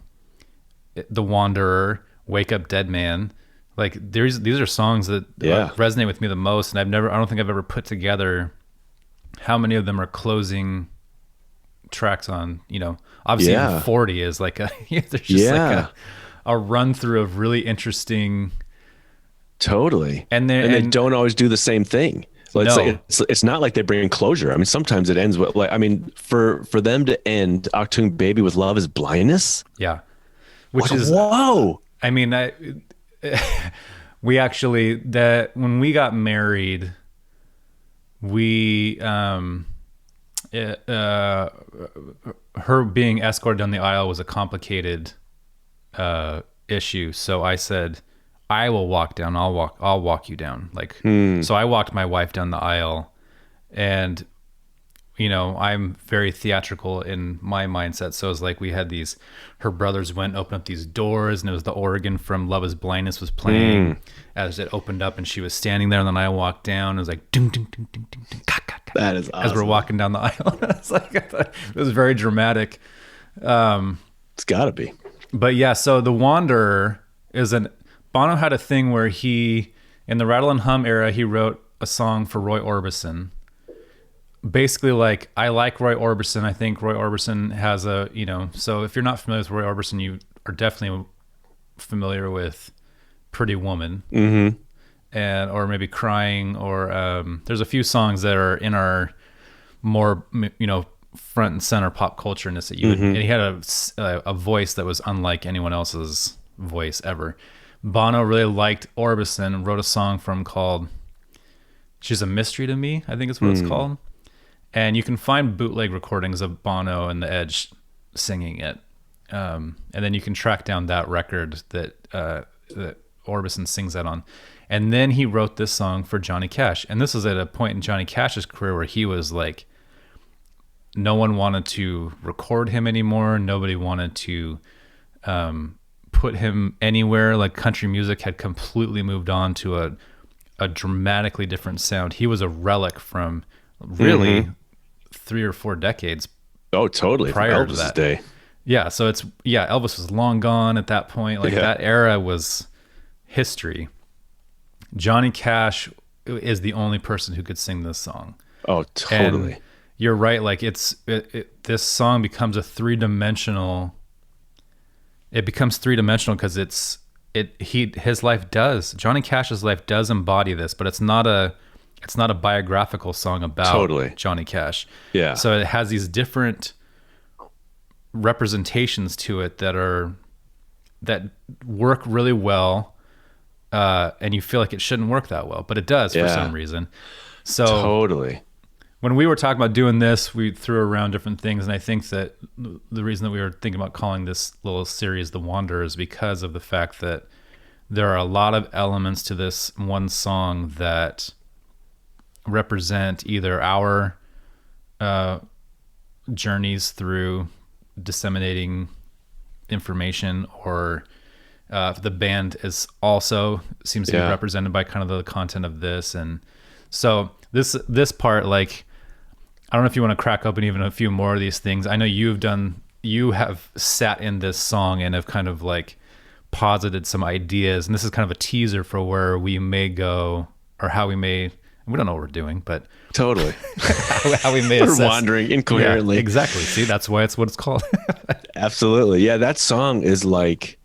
[SPEAKER 1] Wanderer, Wake Up Dead Man. Like these are songs that resonate with me the most, and I don't think I've ever put together how many of them are closing tracks on, obviously even 40 is like there's just like a run through of really interesting.
[SPEAKER 3] Totally.
[SPEAKER 1] And
[SPEAKER 3] they don't always do the same thing. It's not like they bring closure. I mean, sometimes it ends with for them to end Achtung Baby with Love Is Blindness.
[SPEAKER 1] Yeah. Which is,
[SPEAKER 3] whoa.
[SPEAKER 1] I mean, we actually, when we got married, we, her being escorted down the aisle was a complicated issue. So I said, I will walk down. I'll walk you down. So I walked my wife down the aisle, and I'm very theatrical in my mindset. So it was like we had her brothers went and opened up these doors, and it was the organ from Love Is Blindness was playing as it opened up, and she was standing there, and then I walked down. It was like ding ding ding ding ding ding.
[SPEAKER 3] That is awesome.
[SPEAKER 1] As we're walking down the aisle. It's like, it was very dramatic.
[SPEAKER 3] It's gotta be.
[SPEAKER 1] But yeah, so The Wanderer is Bono had a thing where in the Rattle and Hum era, he wrote a song for Roy Orbison. Basically, like, I like Roy Orbison. I think Roy Orbison has so if you're not familiar with Roy Orbison, you are definitely familiar with Pretty Woman.
[SPEAKER 3] Mm-hmm.
[SPEAKER 1] Or maybe Crying, or there's a few songs that are in our more, front and center pop culture-ness that and he had a voice that was unlike anyone else's voice ever. Bono really liked Orbison and wrote a song called She's a Mystery to Me, I think is what it's called. And you can find bootleg recordings of Bono and The Edge singing it. And then you can track down that record that Orbison sings that on. And then he wrote this song for Johnny Cash. And this was at a point in Johnny Cash's career where he was like, no one wanted to record him anymore. Nobody wanted to put him anywhere. Like, country music had completely moved on to a dramatically different sound. He was a relic from really 3 or 4 decades.
[SPEAKER 3] Oh, totally.
[SPEAKER 1] Prior
[SPEAKER 3] Elvis's
[SPEAKER 1] to that
[SPEAKER 3] day.
[SPEAKER 1] Yeah. So Elvis was long gone at that point. Like that era was history. Johnny Cash is the only person who could sing this song.
[SPEAKER 3] Oh, totally.
[SPEAKER 1] And you're right. Like this song becomes three-dimensional because Johnny Cash's life does embody this, but it's not a biographical song about Johnny Cash.
[SPEAKER 3] Yeah.
[SPEAKER 1] So it has these different representations to it that work really well. And you feel like it shouldn't work that well, but it does for some reason. So
[SPEAKER 3] totally.
[SPEAKER 1] When we were talking about doing this, we threw around different things, and I think that the reason that we were thinking about calling this little series The Wanderer is because of the fact that there are a lot of elements to this one song that represent either our journeys through disseminating information, or the band is also seems to be represented by kind of the content of this. And so this part, like, I don't know if you want to crack open even a few more of these things. I know you have sat in this song and have kind of like posited some ideas, and this is kind of a teaser for where we may go, or how we don't know what we're doing, but
[SPEAKER 3] totally
[SPEAKER 1] how we may
[SPEAKER 3] we're wandering incoherently.
[SPEAKER 1] Yeah, exactly. See, that's why it's what it's called.
[SPEAKER 3] Absolutely. Yeah. That song is like,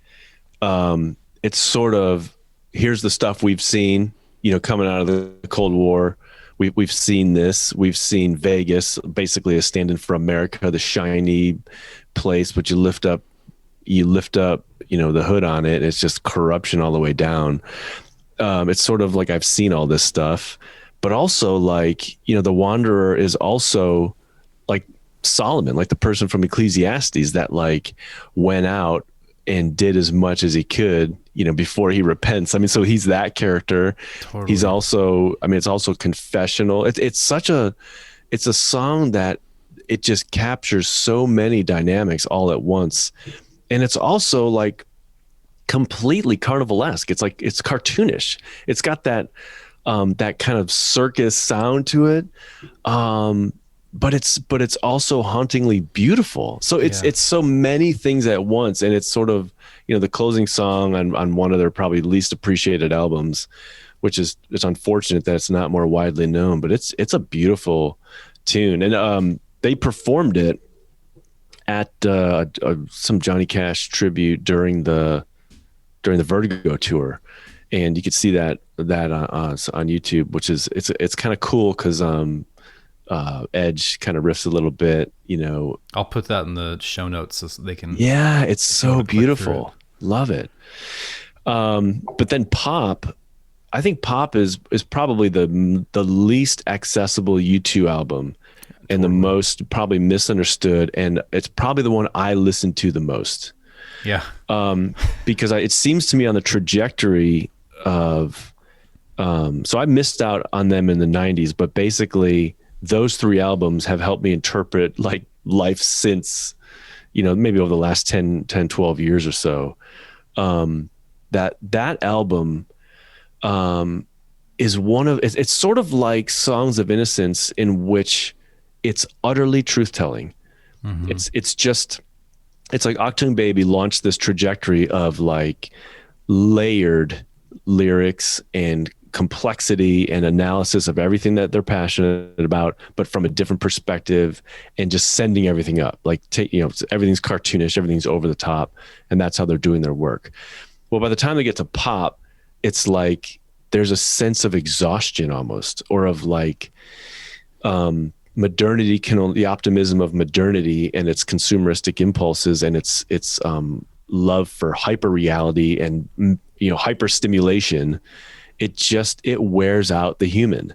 [SPEAKER 3] it's sort of, here's the stuff we've seen, coming out of the Cold War. We've seen this. We've seen Vegas, basically a stand-in for America, the shiny place, but you lift up, the hood on it. It's just corruption all the way down. it's sort of like I've seen all this stuff, but also like, the wanderer is also like Solomon, like the person from Ecclesiastes that like went out and did as much as he could, before he repents. I mean, so he's that character.
[SPEAKER 1] Totally.
[SPEAKER 3] He's also, it's also confessional. It's a song that it just captures so many dynamics all at once. And it's also like completely carnivalesque. It's like, it's cartoonish. It's got that, that kind of circus sound to it. But it's also hauntingly beautiful. So it's so many things at once. And it's sort of, the closing song on one of their probably least appreciated albums, which is, it's unfortunate that it's not more widely known, but it's a beautiful tune. And they performed it at some Johnny Cash tribute during the Vertigo tour, and you could see that on YouTube, which is it's kind of cool because Edge kind of riffs a little bit.
[SPEAKER 1] I'll put that in the show notes so they can.
[SPEAKER 3] Yeah, it's so beautiful. Love it. But then Pop. I think Pop is probably the least accessible U2 album and the most probably misunderstood. And it's probably the one I listen to the most.
[SPEAKER 1] Yeah.
[SPEAKER 3] Because it seems to me on the trajectory of, so I missed out on them in the 90s, but basically those 3 albums have helped me interpret like life since, maybe over the last 10, 12 years or so. That album, is it's sort of like Songs of Innocence, in which it's utterly truth-telling. Mm-hmm. It's like Achtung Baby launched this trajectory of like layered lyrics and complexity and analysis of everything that they're passionate about, but from a different perspective, and just sending everything up. Like, everything's cartoonish, everything's over the top, and that's how they're doing their work. Well, by the time they get to Pop, it's like there's a sense of exhaustion almost, or of like modernity the optimism of modernity and its consumeristic impulses and its love for hyper reality and hyper stimulation. It wears out the human.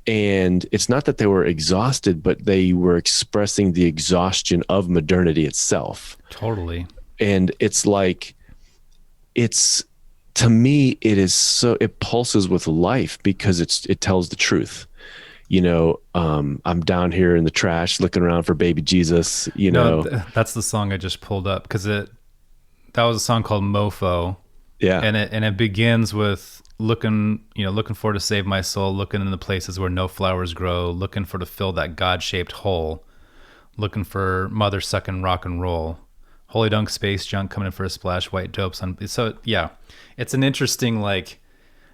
[SPEAKER 3] And it's not that they were exhausted, but they were expressing the exhaustion of modernity itself.
[SPEAKER 1] Totally.
[SPEAKER 3] And it's like, to me, it pulses with life because it tells the truth. I'm down here in the trash looking around for baby Jesus,
[SPEAKER 1] No, that's the song I just pulled up, because that was a song called Mofo.
[SPEAKER 3] Yeah.
[SPEAKER 1] And it begins with looking for to save my soul, looking in the places where no flowers grow, looking for to fill that God-shaped hole, looking for mother sucking rock and roll. Holy dunk space junk coming in for a splash, white dopes on. So yeah, it's an interesting, like,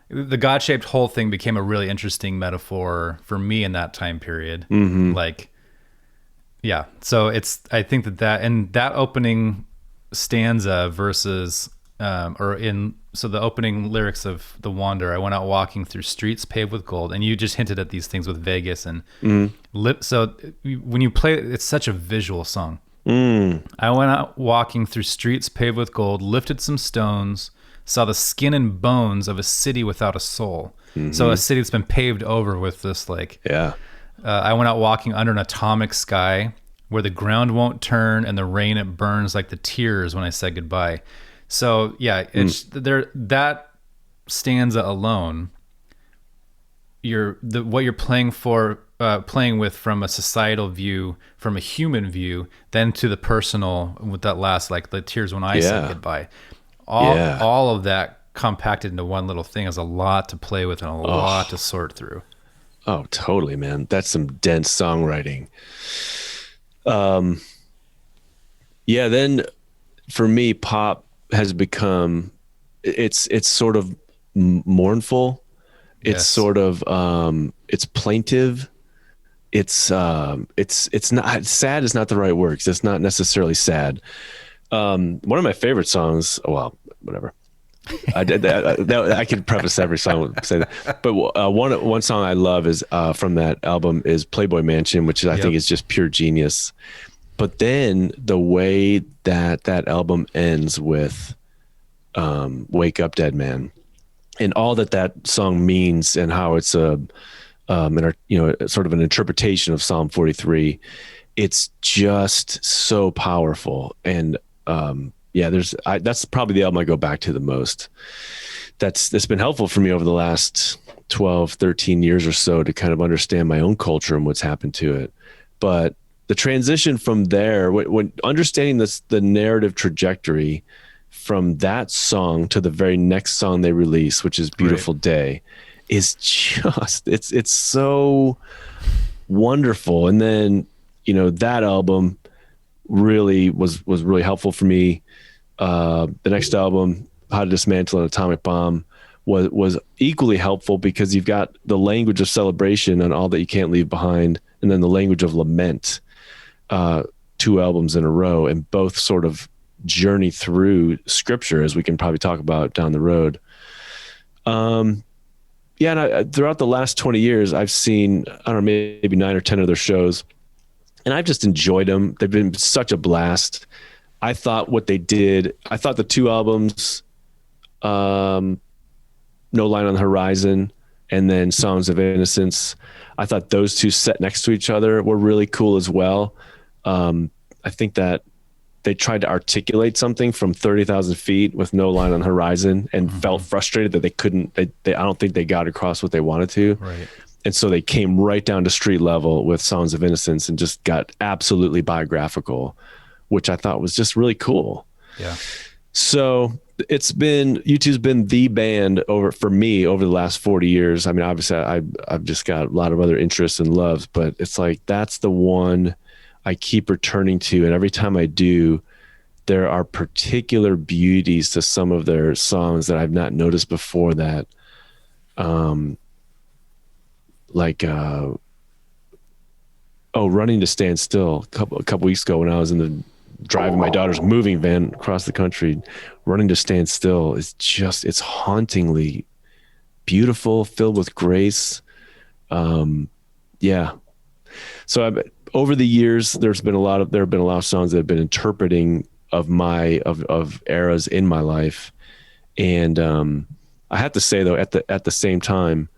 [SPEAKER 1] the God-shaped hole thing became a really interesting metaphor for me in that time period. Mm-hmm. Like, yeah. So I think that opening stanza versus, so the opening lyrics of The Wanderer, I went out walking through streets paved with gold, and you just hinted at these things with Vegas and so when you play it, it's such a visual song. I went out walking through streets paved with gold, lifted some stones, saw the skin and bones of a city without a soul. Mm-hmm. So a city that's been paved over with this, like, I went out walking under an atomic sky where the ground won't turn and the rain, it burns like the tears when I said goodbye. So yeah, it's there, that stanza alone, what you're playing with from a societal view, from a human view, then to the personal with that last, like, the tears when I said goodbye. All of that compacted into one little thing is a lot to play with and a lot to sort through.
[SPEAKER 3] Oh, totally, man. That's some dense songwriting. Then for me, Pop has become, it's sort of mournful. It's sort of, it's plaintive. It's not sad is not the right word, 'cause it's not necessarily sad. One of my favorite songs, well, whatever. I could preface every song with say that, but one song I love is from that album is Playboy Mansion, which I think is just pure genius. But then the way that album ends with "Wake Up, Dead Man," and all that song means, and how it's sort of an interpretation of Psalm 43. It's just so powerful. And that's probably the album I go back to the most. That's been helpful for me over the last 12, 13 years or so to kind of understand my own culture and what's happened to it. But the transition from there, when understanding the narrative trajectory from that song to the very next song they release, which is Beautiful Day, is just, it's so wonderful. And then, that album really was really helpful for me. The next album, How to Dismantle an Atomic Bomb, was equally helpful, because you've got the language of celebration and All That You Can't Leave Behind, and then the language of lament, 2 albums in a row, and both sort of journey through scripture, as we can probably talk about down the road. And throughout the last 20 years, I've seen, I don't know, maybe 9 or 10 of their shows, and I've just enjoyed them. They've been such a blast. I thought the 2 albums, No Line on the Horizon and then Songs of Innocence, I thought those 2 set next to each other were really cool as well. I think that they tried to articulate something from 30,000 feet with No Line on the Horizon, and felt frustrated that they couldn't, I don't think they got across what they wanted to.
[SPEAKER 1] Right.
[SPEAKER 3] And so they came right down to street level with Songs of Innocence and just got absolutely biographical, which I thought was just really cool.
[SPEAKER 1] Yeah.
[SPEAKER 3] So U2's been the band for me over the last 40 years. I mean, obviously I've just got a lot of other interests and loves, but it's like, that's the one I keep returning to. And every time I do, there are particular beauties to some of their songs that I've not noticed before, that, Running to Stand Still, a couple weeks ago when I was driving my daughter's moving van across the country, Running to Stand Still is just, it's hauntingly beautiful, filled with grace. So over the years, there have been a lot of songs that have been interpreting of eras in my life. And I have to say, though, at the same time,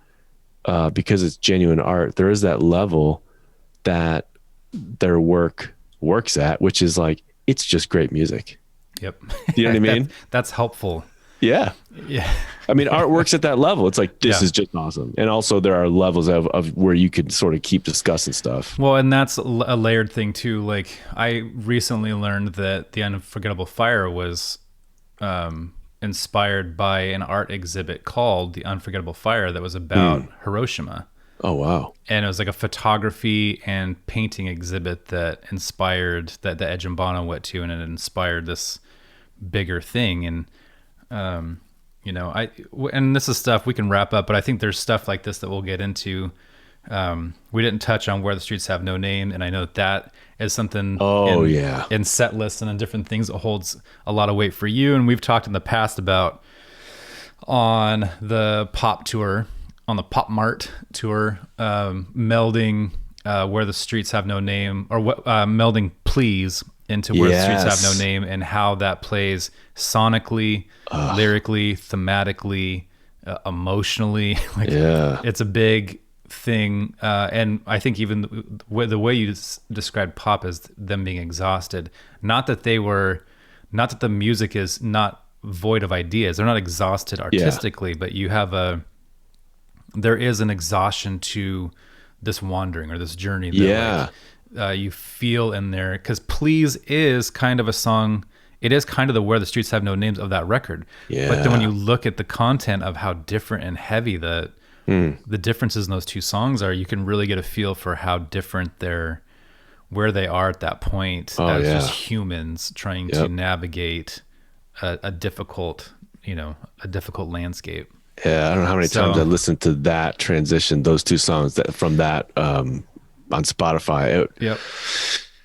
[SPEAKER 3] because it's genuine art, there is that level that their work works at, which is like, it's just great music.
[SPEAKER 1] Yep.
[SPEAKER 3] You know what I mean?
[SPEAKER 1] That's helpful.
[SPEAKER 3] Yeah.
[SPEAKER 1] Yeah.
[SPEAKER 3] I mean, art works at that level. It's like, this is just awesome. And also there are levels of where you could sort of keep discussing stuff.
[SPEAKER 1] Well, and that's a layered thing too. Like, I recently learned that The Unforgettable Fire was inspired by an art exhibit called The Unforgettable Fire that was about Hiroshima.
[SPEAKER 3] Oh, wow.
[SPEAKER 1] And it was like a photography and painting exhibit that inspired, that the Ed and Bono went to, and it inspired this bigger thing. And, and this is stuff we can wrap up, but I think there's stuff like this that we'll get into. We didn't touch on Where the Streets Have No Name, and I know that is something in set lists and in different things that holds a lot of weight for you. And we've talked in the past about on the Pop tour, on the Pop Mart tour, melding Where the Streets Have No Name, or melding Please into Where the Streets Have No Name, and how that plays sonically, lyrically, thematically, emotionally. It's a big thing. And I think even the way you described pop as them being exhausted, not that the music is not void of ideas. They're not exhausted artistically, but there is an exhaustion to this wandering or this journey that you feel in there. Because Please is kind of a song. It is kind of the Where the Streets Have No Names of that record. Yeah. But then when you look at the content of how different and heavy the differences in those 2 songs are, you can really get a feel for how different where they are at that point just humans trying to navigate a difficult landscape.
[SPEAKER 3] Yeah, I don't know how many times I listened to that transition, those 2 songs from that on Spotify.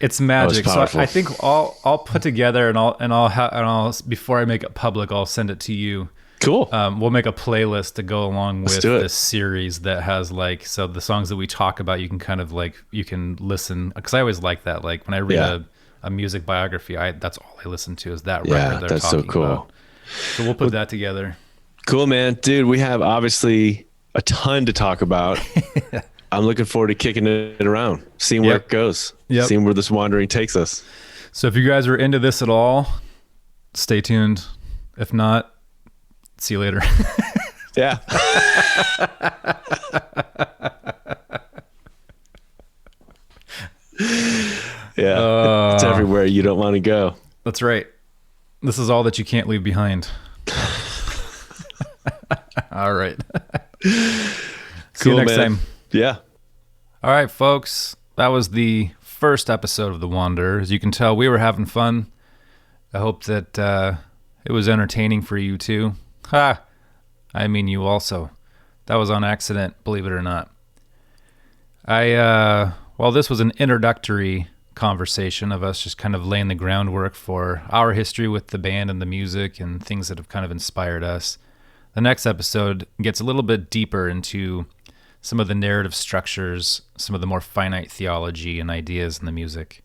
[SPEAKER 1] It's magic. So I think I'll put together and I'll before I make it public, I'll send it to you.
[SPEAKER 3] Cool.
[SPEAKER 1] We'll make a playlist to go along with this series that has so the songs that we talk about, you can kind of you can listen, because I always like that. Like when I read a music biography, that's all I listen to is that record they're
[SPEAKER 3] that's
[SPEAKER 1] talking
[SPEAKER 3] so cool.
[SPEAKER 1] about. So we'll put that together.
[SPEAKER 3] Cool, man. Dude, we have obviously a ton to talk about. I'm looking forward to kicking it around, seeing where it goes, seeing where this wandering takes us.
[SPEAKER 1] So if you guys are into this at all, stay tuned. If not, see you later.
[SPEAKER 3] Yeah. Yeah. It's everywhere you don't want to go.
[SPEAKER 1] That's right. This is all that you can't leave behind. All right. See you next time.
[SPEAKER 3] Yeah.
[SPEAKER 1] All right, folks. That was the first episode of The Wanderer. As you can tell, we were having fun. I hope that it was entertaining for you too. Ha! I mean you also. That was on accident, believe it or not. Well, this was an introductory conversation of us just kind of laying the groundwork for our history with the band and the music and things that have kind of inspired us. The next episode gets a little bit deeper into some of the narrative structures, some of the more finite theology and ideas in the music.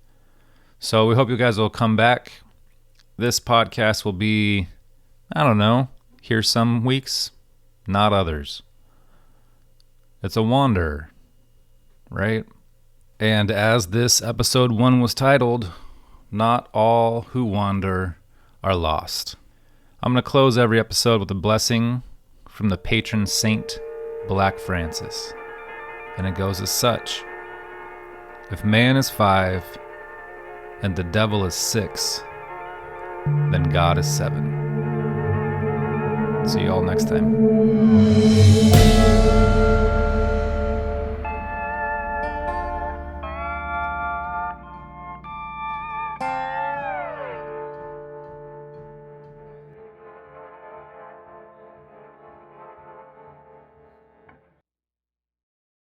[SPEAKER 1] So we hope you guys will come back. This podcast will be, I don't know, here some weeks, not others. It's a wanderer, right? And as this episode 1 was titled, not all who wander are lost. I'm going to close every episode with a blessing from the patron saint, Black Francis. And it goes as such. If man is 5 and the devil is 6, then God is 7. See you all next time.